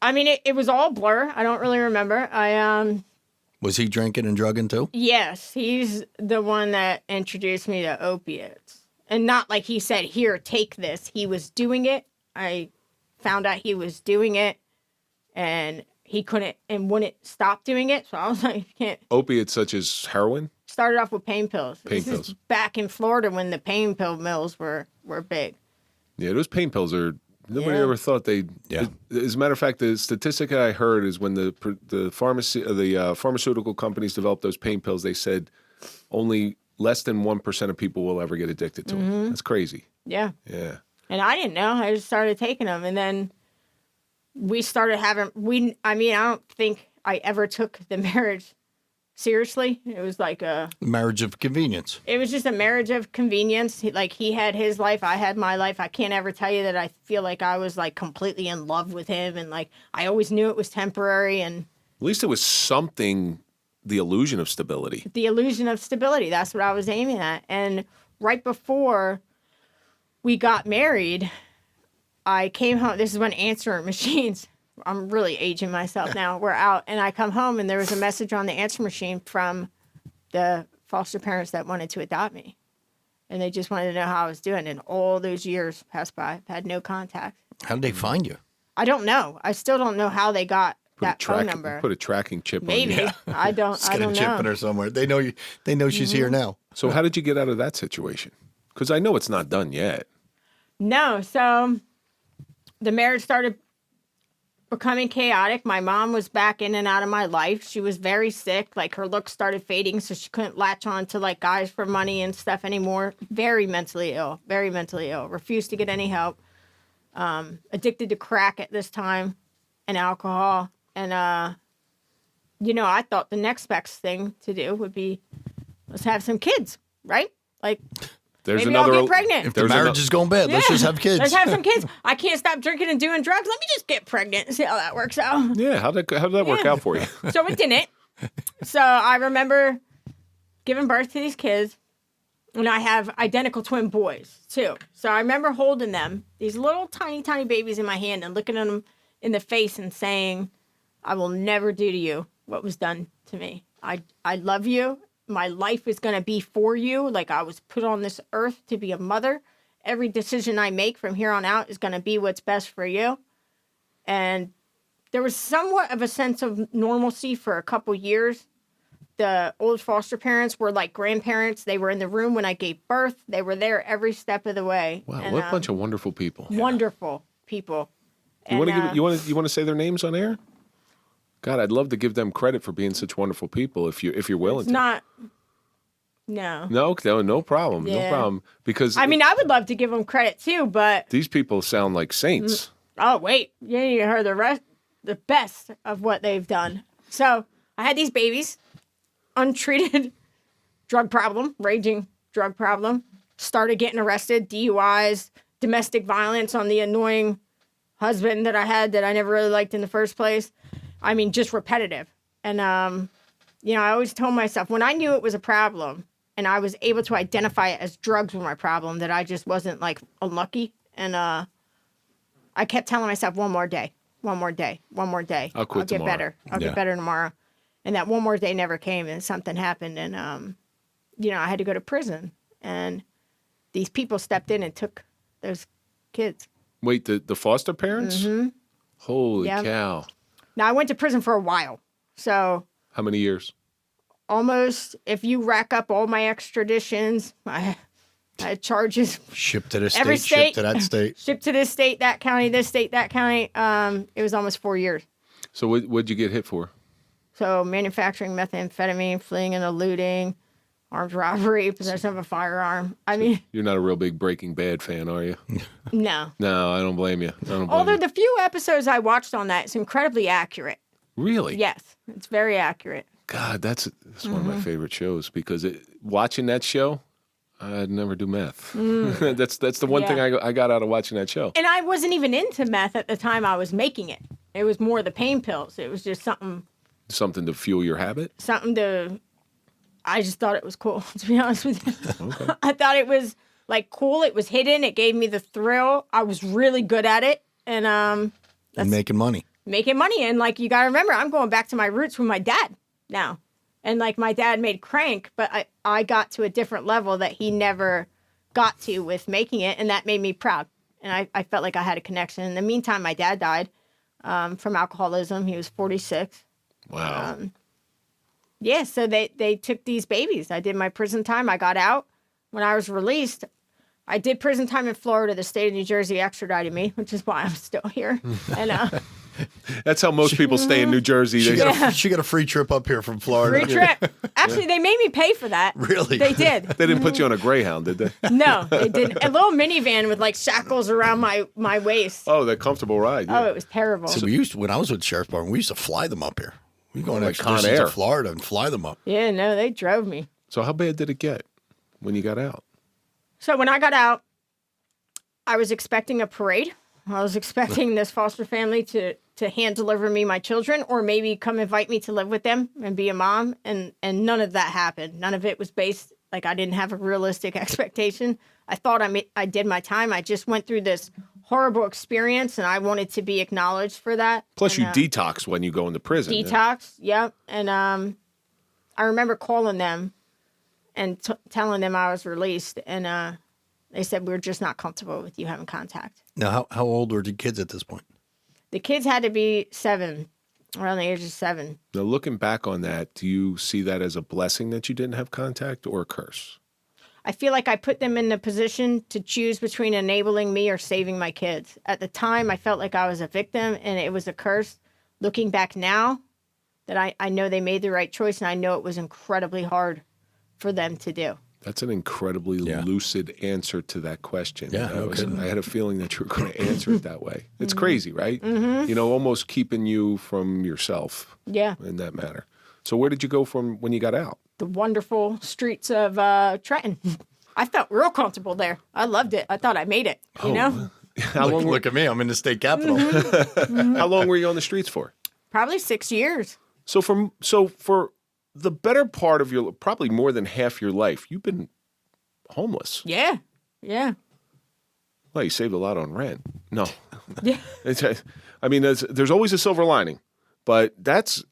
I mean, it was all blur. I don't really remember. Was he drinking and drugging too? Yes, he's the one that introduced me to opiates. And not like he said, here, take this. He was doing it. I found out he was doing it and he couldn't and wouldn't stop doing it. So I was like, you can't. Opiates such as heroin? Started off with pain pills. Pain This pills. is back in Florida when the pain pill mills were big. Yeah, those pain pills are. Nobody Yeah. ever thought they'd. Yeah. As a matter of fact, the statistic I heard is when the pharmaceutical companies developed those pain pills, they said only less than 1% of people will ever get addicted to them. That's crazy. Yeah. Yeah. And I didn't know. I just started taking them. And then we started having, I don't think I ever took the marriage seriously. It was like a Marriage of convenience. It was just a marriage of convenience. He had his life, I had my life. I can't ever tell you that I feel like I was like completely in love with him, and like I always knew it was temporary. And At least it was something, the illusion of stability. the illusion of stability, that's what I was aiming at. And right before we got married, I came home. This is when answering machines, I'm really aging myself now, were out. And I come home and there was a message on the answer machine from the foster parents that wanted to adopt me. And they just wanted to know how I was doing. And all those years passed by. I've had no contact. How did they find you? I don't know. I still don't know how they got that phone number. Put a tracking chip Maybe. on you. I don't Get a chip in know. her somewhere. They know you. They know she's here now. So how did you get out of that situation? Because I know it's not done yet. No. So the marriage started becoming chaotic. My mom was back in and out of my life. She was very sick. Like her looks started fading, so she couldn't latch on to like guys for money and stuff anymore. Very mentally ill. Refused to get any help. Addicted to crack at this time and alcohol. And, I thought the next best thing to do would be let's have some kids, right? Like, There's maybe another. I'll get pregnant. If the marriage is going bad, let's just have kids. Let's have some kids. I can't stop drinking and doing drugs. Let me just get pregnant and see how that works out. Yeah, how did that work out for you? So it didn't. So I remember giving birth to these kids, and I have identical twin boys too. So I remember holding them, these little tiny, tiny babies in my hand, and looking at them in the face and saying, I will never do to you what was done to me. I love you. My life is going to be for you. Like I was put on this earth to be a mother. Every decision I make from here on out is going to be what's best for you. And there was somewhat of a sense of normalcy for a couple years. The old foster parents were like grandparents. They were in the room when I gave birth. They were there every step of the way. Wow, and, what a bunch of wonderful people. wonderful people. You want to say their names on air? God, I'd love to give them credit for being such wonderful people if you're willing to. Not. No. No problem. No Yeah. problem. Because I mean, I would love to give them credit too, but these people sound like saints. oh wait, you need to hear the best of what they've done. So I had these babies, untreated drug problem, raging drug problem. Started getting arrested, DUIs, domestic violence on the annoying husband that I had that I never really liked in the first place. I mean, just repetitive. And, I always told myself when I knew it was a problem and I was able to identify it as drugs were my problem, that I just wasn't like unlucky. And I kept telling myself one more day. I'll quit get tomorrow. better. I'll get better tomorrow. And that one more day never came, and something happened. And, I had to go to prison. And these people stepped in and took those kids. Wait, the foster parents? Mm-hmm. Holy Yep. cow. Now, I went to prison for a while. So How many years? almost, if you rack up all my extraditions, I had charges. Shipped to this Every state, shipped to that state. Shipped to this state, that county, this state, that county. It was almost 4 years. So what'd you get hit for? So manufacturing methamphetamine, fleeing and eluding, armed robbery, possession of a firearm. I mean, You're not a real big Breaking Bad fan, are you? no. No, I don't blame you. Although the few episodes I watched on that, it's incredibly accurate. Really? Yes, it's very accurate. God, that's one of my favorite shows because watching that show, I'd never do meth. That's the one thing I got out of watching that show. And I wasn't even into meth at the time I was making it. It was more the pain pills. It was just Something to fuel your habit? I just thought it was cool, to be honest with you. Okay. I thought it was like cool. It was hidden. It gave me the thrill. I was really good at it. And And making money. making money. And like, you got to remember, I'm going back to my roots with my dad now. And like my dad made crank, but I got to a different level that he never got to with making it. And that made me proud. And I felt like I had a connection. In the meantime, my dad died from alcoholism. He was 46. Wow. Yeah, so they took these babies. I did my prison time. I got out. When I was released, I did prison time in Florida. The state of New Jersey extradited me, which is why I'm still here. And That's how most people stay in New Jersey. She They got a free trip up here from Florida. free trip. Actually, they made me pay for that. Really? They did. didn't put you on a Greyhound, did they? No, they didn't. A little minivan with like shackles around my waist. Oh, that comfortable ride. Yeah. Oh, it was terrible. So when I was with the Sheriff's Department, we used to fly them up here. We go on Like Con expeditions Air. to Florida and fly them up. Yeah, no, they drove me. So how bad did it get when you got out? So when I got out, I was expecting a parade. I was expecting this foster family to hand deliver me my children, or maybe come invite me to live with them and be a mom. And none of that happened. None of it was based, like, I didn't have a realistic expectation. I thought I did my time. I just went through this horrible experience, and I wanted to be acknowledged for that. Plus, and, you detox when you go into prison. Detox, yeah. And I remember calling them and telling them I was released, and they said, we're just not comfortable with you having contact. Now, how old were the kids at this point? The kids had to be 7, around the age of 7. Now, looking back on that, do you see that as a blessing that you didn't have contact or a curse? I feel like I put them in the position to choose between enabling me or saving my kids. At the time, I felt like I was a victim and it was a curse. Looking back now, that I know they made the right choice, and I know it was incredibly hard for them to do. That's an incredibly lucid answer to that question. Yeah, I had a feeling that you were going to answer it that way. It's crazy, right? Mm-hmm. You know, almost keeping you from yourself. Yeah. In that matter. So where did you go from when you got out? The wonderful streets of Trenton. I felt real comfortable there. I loved it. I thought I made it, you know? Look at me. I'm in the state capital. How long were you on the streets for? Probably 6 years. So for the better part of your, probably more than half your life, you've been homeless. Yeah. Yeah. Well, you saved a lot on rent. No. Yeah. I mean, there's always a silver lining, but that's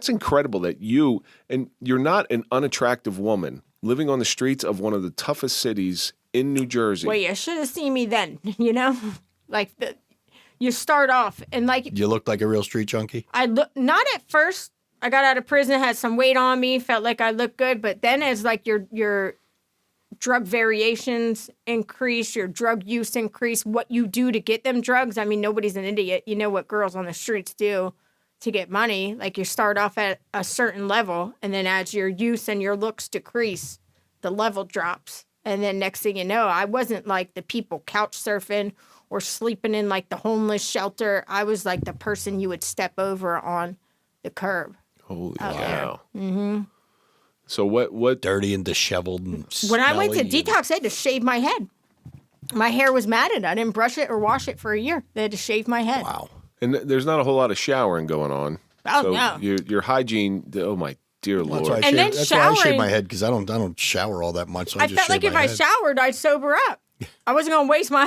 incredible that you're not an unattractive woman living on the streets of one of the toughest cities in New Jersey. Well, you should have seen me then, you know? Like, you start off and like... You looked like a real street junkie? Not at first. I got out of prison, had some weight on me, felt like I looked good. But then as like your drug variations increase, your drug use increase, what you do to get them drugs. I mean, nobody's an idiot. You know what girls on the streets do to get money. Like, you start off at a certain level, and then as your use and your looks decrease, the level drops. And then next thing you know, I wasn't like the people couch surfing or sleeping in like the homeless shelter. I was like the person you would step over on the curb. Holy cow. Mm-hmm. So what? Dirty and disheveled and When I went to smelly detox, I had to shave my head. My hair was matted. I didn't brush it or wash it for a year. They had to shave my head. Wow. And there's not a whole lot of showering going on. Oh, so no. Your hygiene, oh my dear Lord. That's why And then that's why I shave showering- my head, because I don't shower all that much. So I just felt like shave if my I head. showered, I'd sober up. I wasn't going to waste my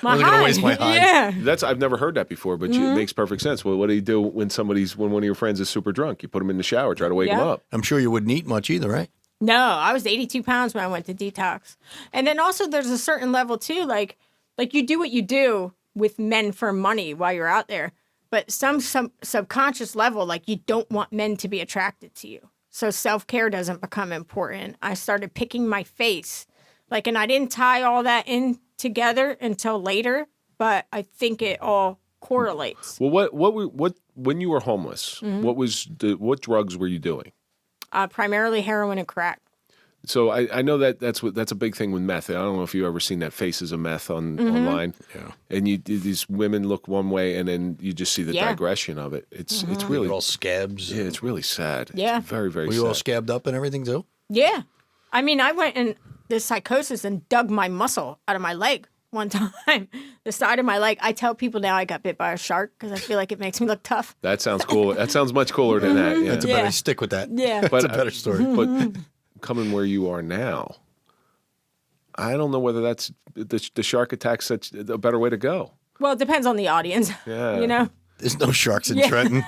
Wasn't gonna waste my hide. Yeah. I've never heard that before, but it makes perfect sense. Well, what do you do when one of your friends is super drunk? You put him in the shower, try to wake him Yeah. up. I'm sure you wouldn't eat much either, right? No, I was 82 pounds when I went to detox. And then also there's a certain level too, like you do what you do with men for money while you're out there. But some subconscious level, like, you don't want men to be attracted to you. So self-care doesn't become important. I started picking my face. Like, and I didn't tie all that in together until later, but I think it all correlates. Well, what when you were homeless, what drugs were you doing? Primarily heroin and crack. So I know that's a big thing with meth. I don't know if you've ever seen that Faces of Meth online. Yeah. And these women look one way, and then you just see the digression of it. It's really They're all scabs. Yeah, it's really sad. Yeah. It's very, very Were sad. you all scabbed up and everything too? Yeah. I mean, I went in this psychosis and dug my muscle out of my leg one time. The side of my leg. I tell people now I got bit by a shark because I feel like it makes me look tough. That sounds cool. That sounds much cooler than that. Yeah. That's a better stick with that. Yeah. That's a better story. But coming where you are now, I don't know whether that's the shark attack's such a better way to go. Well, it depends on the audience. Yeah. You know? There's no sharks in Trenton.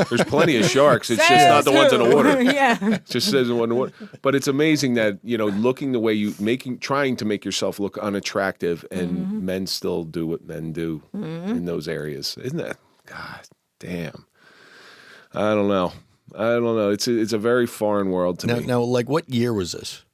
There's plenty of sharks. It's just not the ones in the water. Yeah. It just says in the water. But it's amazing that, looking the way trying to make yourself look unattractive, and men still do what men do in those areas. Isn't that? God damn. I don't know. It's a very foreign world to me. Now, like, what year was this?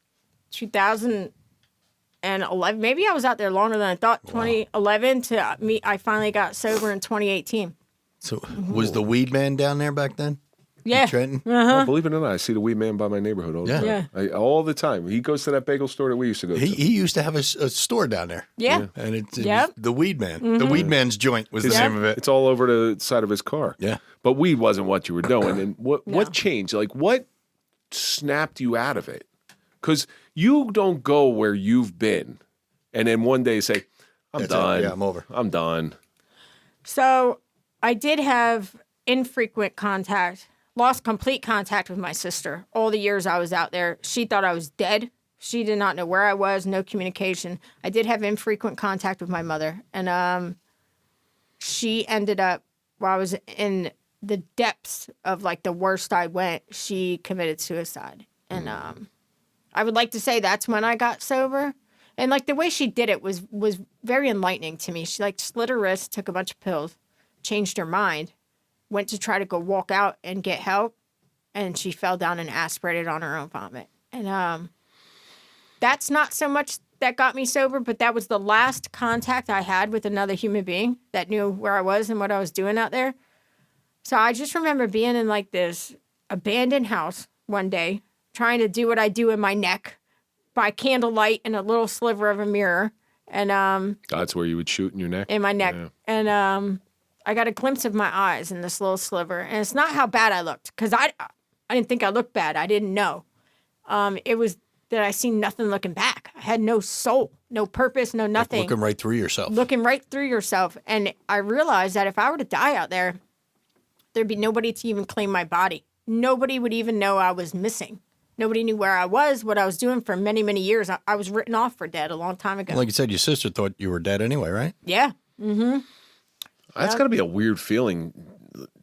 2011. Maybe I was out there longer than I thought. 2011 to me. I finally got sober in 2018. So was the weed man down there back then? Yeah. in Trenton. Oh, believe it or not, I see the weed man by my neighborhood all the Yeah. time. All the time. He goes to that bagel store that we used to go to. He used to have a store down there. Yeah. And it Yep. was the Weed Man. The Weed Man's joint was the name of it. It's all over the side of his car. Yeah. But weed wasn't what you were doing. And what changed? Like, what snapped you out of it? Because you don't go where you've been and then one day say, I'm done. Yeah, I'm over. I'm done. So I did have infrequent contact, lost complete contact with my sister all the years I was out there. She thought I was dead. She did not know where I was, no communication. I did have infrequent contact with my mother. And she ended up, while I was in the depths of like the worst I went, she committed suicide. And I would like to say that's when I got sober. And like the way she did it was very enlightening to me. She like slit her wrist, took a bunch of pills, changed her mind, went to try to go walk out and get help, and she fell down and aspirated on her own vomit. And that's not so much that got me sober, but that was the last contact I had with another human being that knew where I was and what I was doing out there. So I just remember being in like this abandoned house one day, trying to do what I do in my neck by candlelight and a little sliver of a mirror. And That's where you would shoot in your neck? in my neck. Yeah. And I got a glimpse of my eyes in this little sliver. And it's not how bad I looked, because I didn't think I looked bad. I didn't know. It was that I seen nothing looking back. I had no soul, no purpose, no nothing. Looking right through yourself. Looking right through yourself. And I realized that if I were to die out there, there'd be nobody to even claim my body. Nobody would even know I was missing. Nobody knew where I was, what I was doing for many, many years. I was written off for dead a long time ago. Like you said, your sister thought you were dead anyway, right? Yeah. Mm-hmm. That's got to be a weird feeling.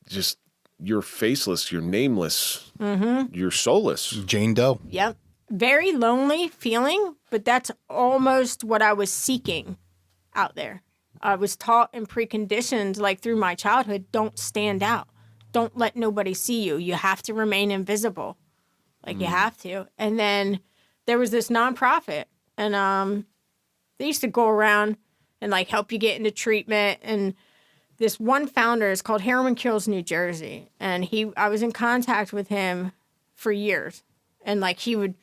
Just you're faceless, you're nameless, you're soulless. Jane Doe. Yep. Very lonely feeling, but that's almost what I was seeking out there. I was taught and preconditioned, like through my childhood, don't stand out. Don't let nobody see you. You have to remain invisible. Like you have to. And then there was this nonprofit, and they used to go around and like help you get into treatment. And this one founder is called Heroin Kills New Jersey, and I was in contact with him for years, and like he would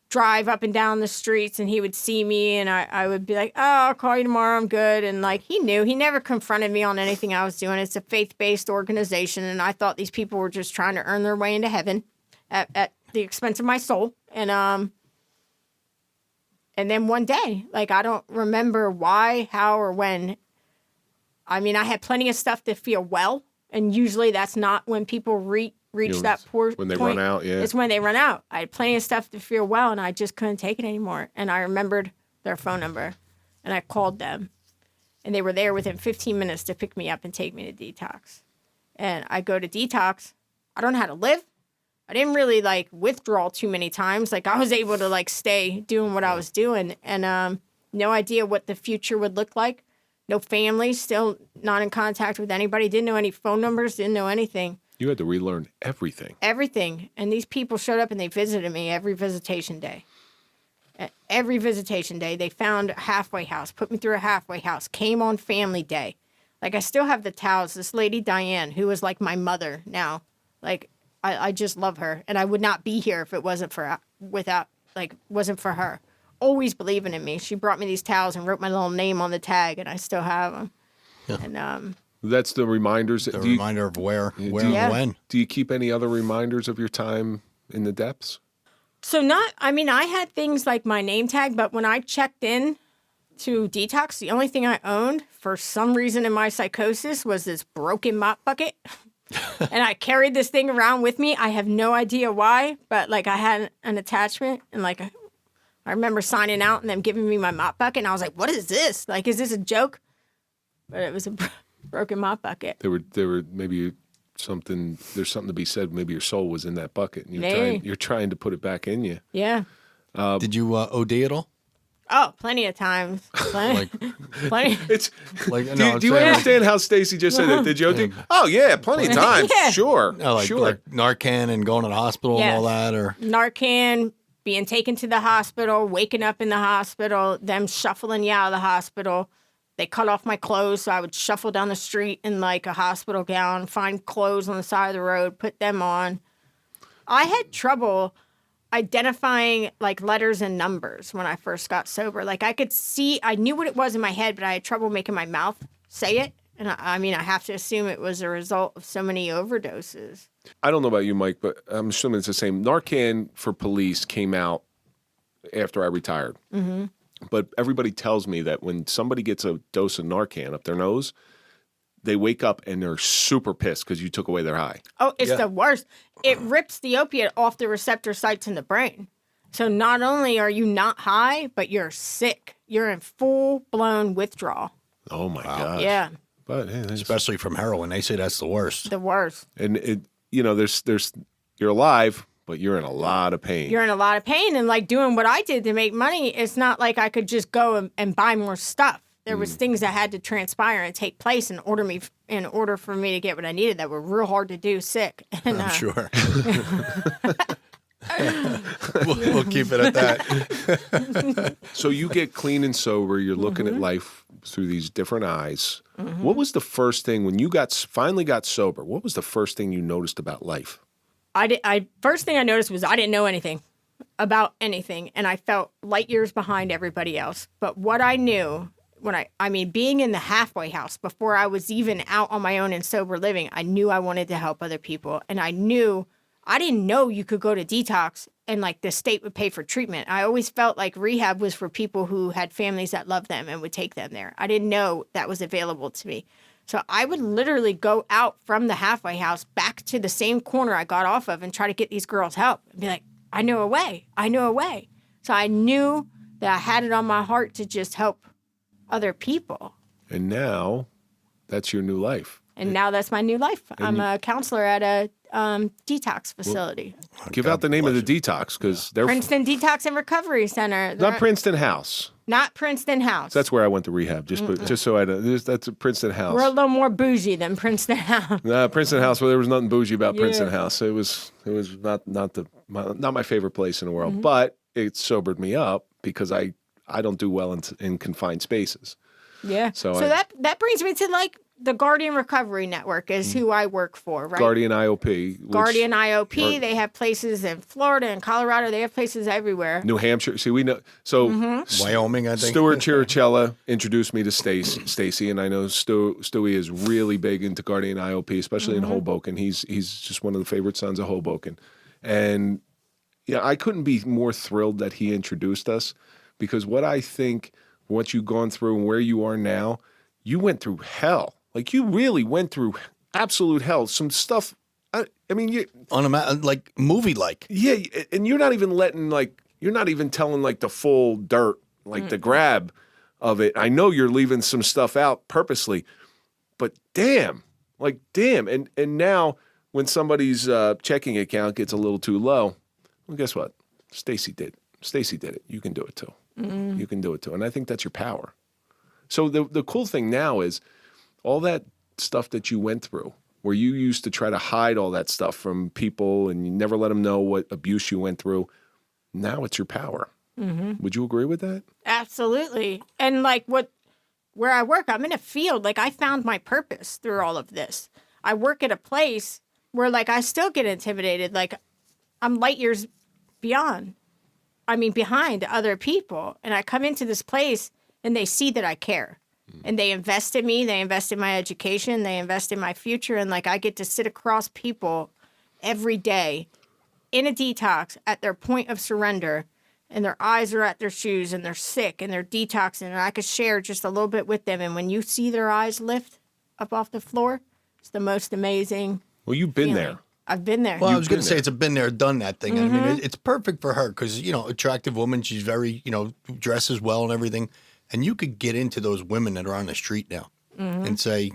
drive up and down the streets, and he would see me, and I would be like, oh, I'll call you tomorrow, I'm good. And like he knew, he never confronted me on anything I was doing. It's a faith-based organization, and I thought these people were just trying to earn their way into heaven at the expense of my soul. And then one day, like I don't remember why, how, or when. I mean, I had plenty of stuff to feel well, and usually that's not when people reach that poor when they point. run out, yeah. It's when they run out. I had plenty of stuff to feel well, and I just couldn't take it anymore. And I remembered their phone number, and I called them, and they were there within 15 minutes to pick me up and take me to Detox. And I go to Detox. I don't know how to live. I didn't really like withdraw too many times. Like I was able to like stay doing what I was doing, and no idea what the future would look like. No family, still not in contact with anybody. Didn't know any phone numbers, didn't know anything. You had to relearn everything. Everything. And these people showed up and they visited me every visitation day. Every visitation day, they found a halfway house, put me through a halfway house, came on family day. Like I still have the towels. This lady, Diane, who was like my mother now. Like I just love her. And I would not be here if it wasn't for her. Always believing in me. She brought me these towels and wrote my little name on the tag, and I still have them. Yeah. And that's the reminders. The reminder of where and when. Do you keep any other reminders of your time in the depths? So I had things like my name tag, but when I checked in to Detox, the only thing I owned for some reason in my psychosis was this broken mop bucket. And I carried this thing around with me. I have no idea why, but like I had an attachment, and like I remember signing out and them giving me my mop bucket, and I was like, what is this? Like, is this a joke? But it was a broken mop bucket. There were maybe something, there's something to be said. Maybe your soul was in that bucket, and you're trying to put it back in you. Yeah. Did you OD at all? Oh, plenty of times. Plenty. It's like, do you understand how Stacey just said that? Did you OD? Oh yeah, plenty of times. Yeah. Sure. No, sure. like Narcan and going to the hospital and all that, or Narcan, being taken to the hospital, waking up in the hospital, them shuffling you out of the hospital. They cut off my clothes, so I would shuffle down the street in like a hospital gown, find clothes on the side of the road, put them on. I had trouble identifying like letters and numbers when I first got sober. Like I knew what it was in my head, but I had trouble making my mouth say it. And I mean, I have to assume it was a result of so many overdoses. I don't know about you, Mike, but I'm assuming it's the same. Narcan for police came out after I retired. Mm-hmm. But everybody tells me that when somebody gets a dose of Narcan up their nose, they wake up and they're super pissed because you took away their high. Oh, it's the worst. It rips the opiate off the receptor sites in the brain. So not only are you not high, but you're sick. You're in full-blown withdrawal. Oh, my gosh. Yeah. But Especially from heroin. They say that's the worst. The worst. And there's you're alive, but you're in a lot of pain. You're in a lot of pain. And like doing what I did to make money, it's not like I could just go and buy more stuff. There was things that had to transpire and take place in order for me to get what I needed that were real hard to do sick. And, I'm sure. we'll keep it at that. So you get clean and sober. You're looking at life through these different eyes. Mm-hmm. What was the first thing when you finally got sober? What was the first thing you noticed about life? First thing I noticed was I didn't know anything about anything, and I felt light years behind everybody else. But what I knew being in the halfway house before I was even out on my own in sober living, I knew I wanted to help other people, and I didn't know you could go to detox and like the state would pay for treatment. I always felt like rehab was for people who had families that loved them and would take them there. I didn't know that was available to me. So I would literally go out from the halfway house back to the same corner I got off of and try to get these girls help and be like, I know a way. So I knew that I had it on my heart to just help other people. And now that's your new life. And now that's my new life. I'm a counselor at a detox facility. Give out the name of the detox because they're Princeton Detox and Recovery Center. Not Princeton House. Not Princeton House. That's where I went to rehab. Just so I know, that's a Princeton House. We're a little more bougie than Princeton House. Princeton House. Well, there was nothing bougie about Princeton House. It was not my favorite place in the world, but it sobered me up because I don't do well in confined spaces. Yeah. So that brings me to like the Guardian Recovery Network is who I work for, right? Guardian IOP. Guardian IOP. They have places in Florida and Colorado. They have places everywhere. New Hampshire. See, we know. So Wyoming, I think. Stuart Chiricella introduced me to Stacey, and I know Stewie is really big into Guardian IOP, especially in Hoboken. He's just one of the favorite sons of Hoboken. And yeah, I couldn't be more thrilled that he introduced us because what you've gone through and where you are now, you went through hell. Like, you really went through absolute hell. Some stuff, like movie-like. Yeah, and you're not even telling, like, the full dirt, like the grab of it. I know you're leaving some stuff out purposely, but damn. And now when somebody's checking account gets a little too low, well, guess what? Stacey did it. You can do it, too. You can do it, too. And I think that's your power. So the cool thing now is all that stuff that you went through, where you used to try to hide all that stuff from people and you never let them know what abuse you went through, now it's your power. Mm-hmm. Would you agree with that? Absolutely. And like where I work, I'm in a field, like I found my purpose through all of this. I work at a place where like I still get intimidated. Like I'm light years behind other people. And I come into this place and they see that I care. And they invest in me. They invest in my education. They invest in my future. And like I get to sit across people every day in a detox at their point of surrender. And their eyes are at their shoes and they're sick and they're detoxing. And I could share just a little bit with them. And when you see their eyes lift up off the floor, it's the most amazing. Well, you've been there. I've been there. Well, I was going to say it's a been there, done that thing. I mean, it's perfect for her because, attractive woman. She's very, dresses well and everything. And you could get into those women that are on the street now and say,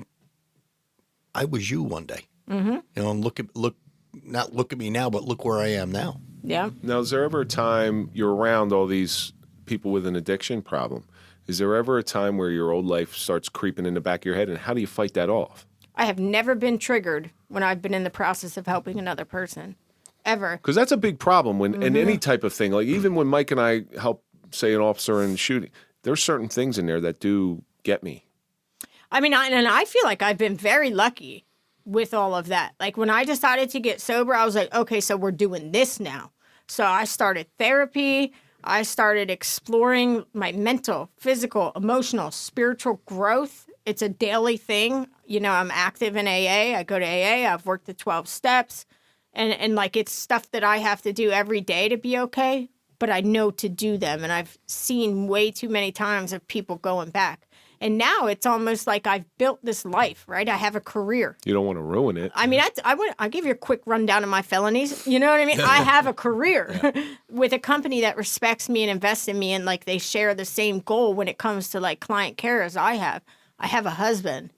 I was you one day. Mm-hmm. And not look at me now, but look where I am now. Yeah. Now, is there ever a time you're around all these people with an addiction problem? Is there ever a time where your old life starts creeping in the back of your head? And how do you fight that off? I have never been triggered when I've been in the process of helping another person, ever. Because that's a big problem when in any type of thing. Like even when Mike and I help, say, an officer in shooting, there's certain things in there that do get me. I mean, and I feel like I've been very lucky with all of that. Like when I decided to get sober, I was like, okay, so we're doing this now. So I started therapy. I started exploring my mental, physical, emotional, spiritual growth. It's a daily thing. You know, I'm active in AA. I go to AA. I've worked the 12 steps. And like, it's stuff that I have to do every day to be okay, but I know to do them. And I've seen way too many times of people going back. And now it's almost like I've built this life, right? I have a career. You don't want to ruin it. I mean, I'll give you a quick rundown of my felonies. You know what I mean? I have a career with a company that respects me and invests in me, and like they share the same goal when it comes to like client care as I have. I have a husband.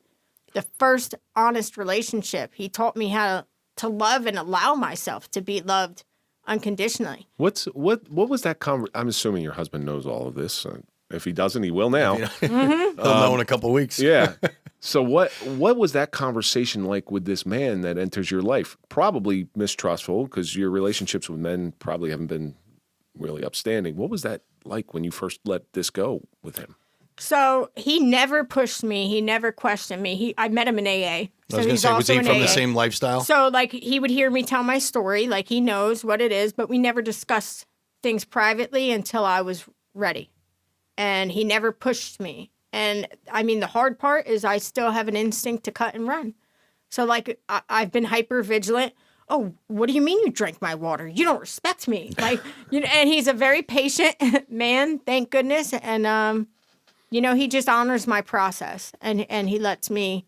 The first honest relationship. He taught me how to love and allow myself to be loved unconditionally. What was that I'm assuming your husband knows all of this. If he doesn't, he will now. He'll know in a couple of weeks. Yeah. So what was that conversation like with this man that enters your life? Probably mistrustful, because your relationships with men probably haven't been really upstanding. What was that like when you first let this go with him? So he never pushed me. He never questioned me. I met him in AA. I was going to say, was he from the same lifestyle? So like he would hear me tell my story, like he knows what it is, but we never discussed things privately until I was ready. And he never pushed me. And I mean, the hard part is I still have an instinct to cut and run. So like I've been hyper vigilant. Oh, what do you mean you drank my water? You don't respect me. Like, you know, and he's a very patient man, thank goodness. And, you know, he just honors my process and he lets me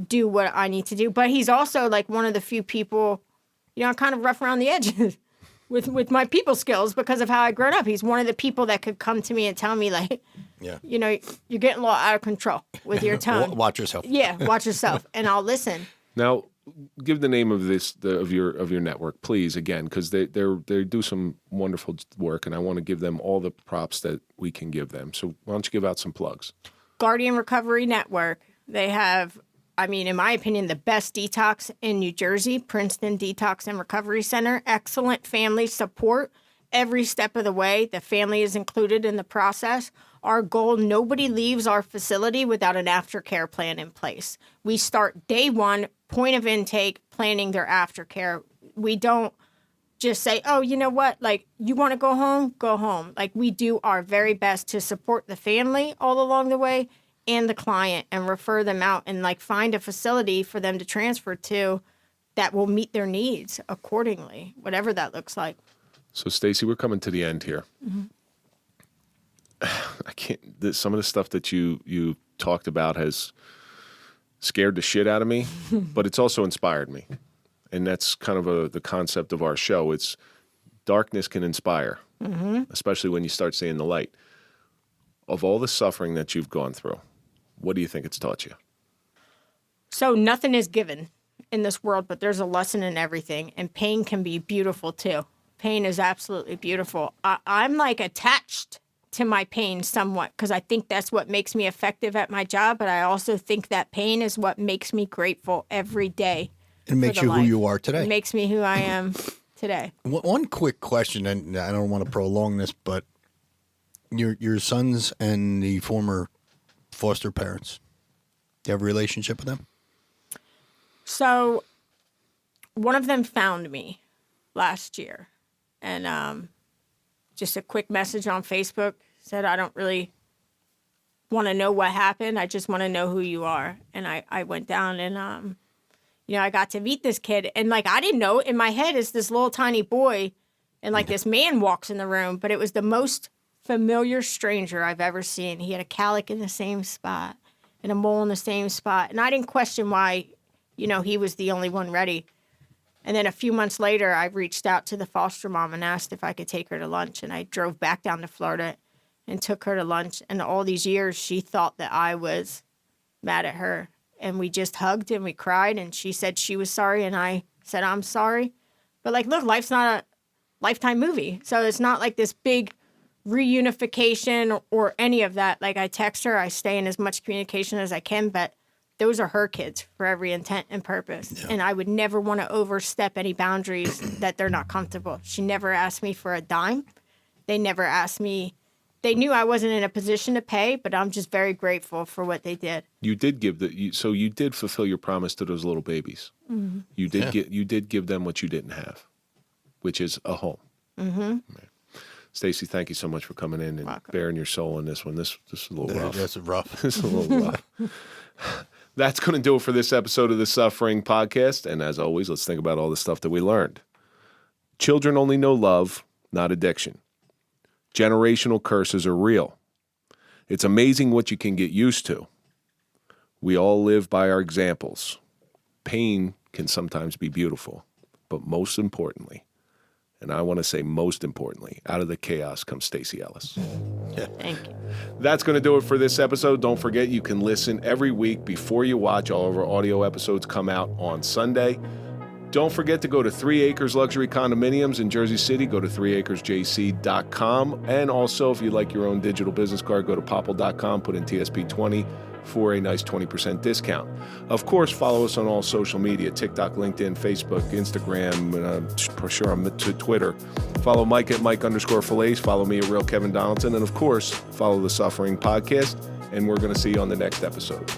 do what I need to do. But he's also like one of the few people, you know, kind of rough around the edges with my people skills because of how I grown up. He's one of the people that could come to me and tell me like, you know, you're getting a little out of control with your tone. Watch yourself. Yeah, watch yourself. And I'll listen. Now, give the name of of your network, please, again, because they do some wonderful work, and I want to give them all the props that we can give them. So why don't you give out some plugs? Guardian Recovery Network. They have, I mean, in my opinion, the best detox in New Jersey, Princeton Detox and Recovery Center. Excellent family support every step of the way. The family is included in the process. Our goal, nobody leaves our facility without an aftercare plan in place. We start day one, point of intake, planning their aftercare. We don't just say, oh, you know what, like, you want to go home? Go home. Like, we do our very best to support the family all along the way and the client and refer them out and, like, find a facility for them to transfer to that will meet their needs accordingly, whatever that looks like. So, Stacey, we're coming to the end here. Mm-hmm. I can't. Some of the stuff that you talked about has scared the shit out of me, but it's also inspired me, and that's kind of the concept of our show. It's darkness can inspire, especially when you start seeing the light. Of all the suffering that you've gone through, what do you think it's taught you? So nothing is given in this world, but there's a lesson in everything, and pain can be beautiful too. Pain is absolutely beautiful. I'm like attached to my pain somewhat because I think that's what makes me effective at my job, but I also think that pain is what makes me grateful every day. It makes you who you are today. It makes me who I am today. One quick question, and I don't want to prolong this, but your sons and the former foster parents, do you have a relationship with them? So one of them found me last year, and just a quick message on Facebook said, I don't really want to know what happened. I just want to know who you are. And I went down and, you know, I got to meet this kid. And, like, I didn't know. In my head, it's this little tiny boy. And, like, this man walks in the room. But it was the most familiar stranger I've ever seen. He had a calic in the same spot and a mole in the same spot. And I didn't question why, you know, he was the only one ready. And then a few months later, I reached out to the foster mom and asked if I could take her to lunch. And I drove back down to Florida and took her to lunch. And all these years, she thought that I was mad at her. And we just hugged and we cried. And she said she was sorry. And I said, I'm sorry. But, like, look, life's not a Lifetime movie. So it's not like this big reunification or any of that. Like, I text her. I stay in as much communication as I can. But those are her kids for every intent and purpose. Yeah. And I would never want to overstep any boundaries that they're not comfortable. She never asked me for a dime. They never asked me they knew I wasn't in a position to pay, but I'm just very grateful for what they did. You did give so you did fulfill your promise to those little babies. Mm-hmm. You did give them what you didn't have, which is a home. Mm-hmm. Stacy, thank you so much for coming in and bearing your soul in this one. This is a little rough. That's rough. This is a little rough. That's going to do it for this episode of the Suffering Podcast. And as always, let's think about all the stuff that we learned. Children only know love, not addiction. Generational curses are real. It's amazing what you can get used to. We all live by our examples. Pain can sometimes be beautiful, but most importantly, and I want to say most importantly, out of the chaos comes Stacey Ellis. Thank you. That's going to do it for this episode. Don't forget you can listen every week before you watch. All of our audio episodes come out on Sunday. Don't forget to go to 3 Acres Luxury Condominiums in Jersey City. Go to 3acresjc.com. And also, if you like your own digital business card, go to popple.com, put in TSP20 for a nice 20% discount. Of course, follow us on all social media, TikTok, LinkedIn, Facebook, Instagram, for sure on Twitter. Follow Mike at Mike_Failace. Follow me at Real Kevin Donaldson. And of course, follow the Suffering Podcast. And we're going to see you on the next episode.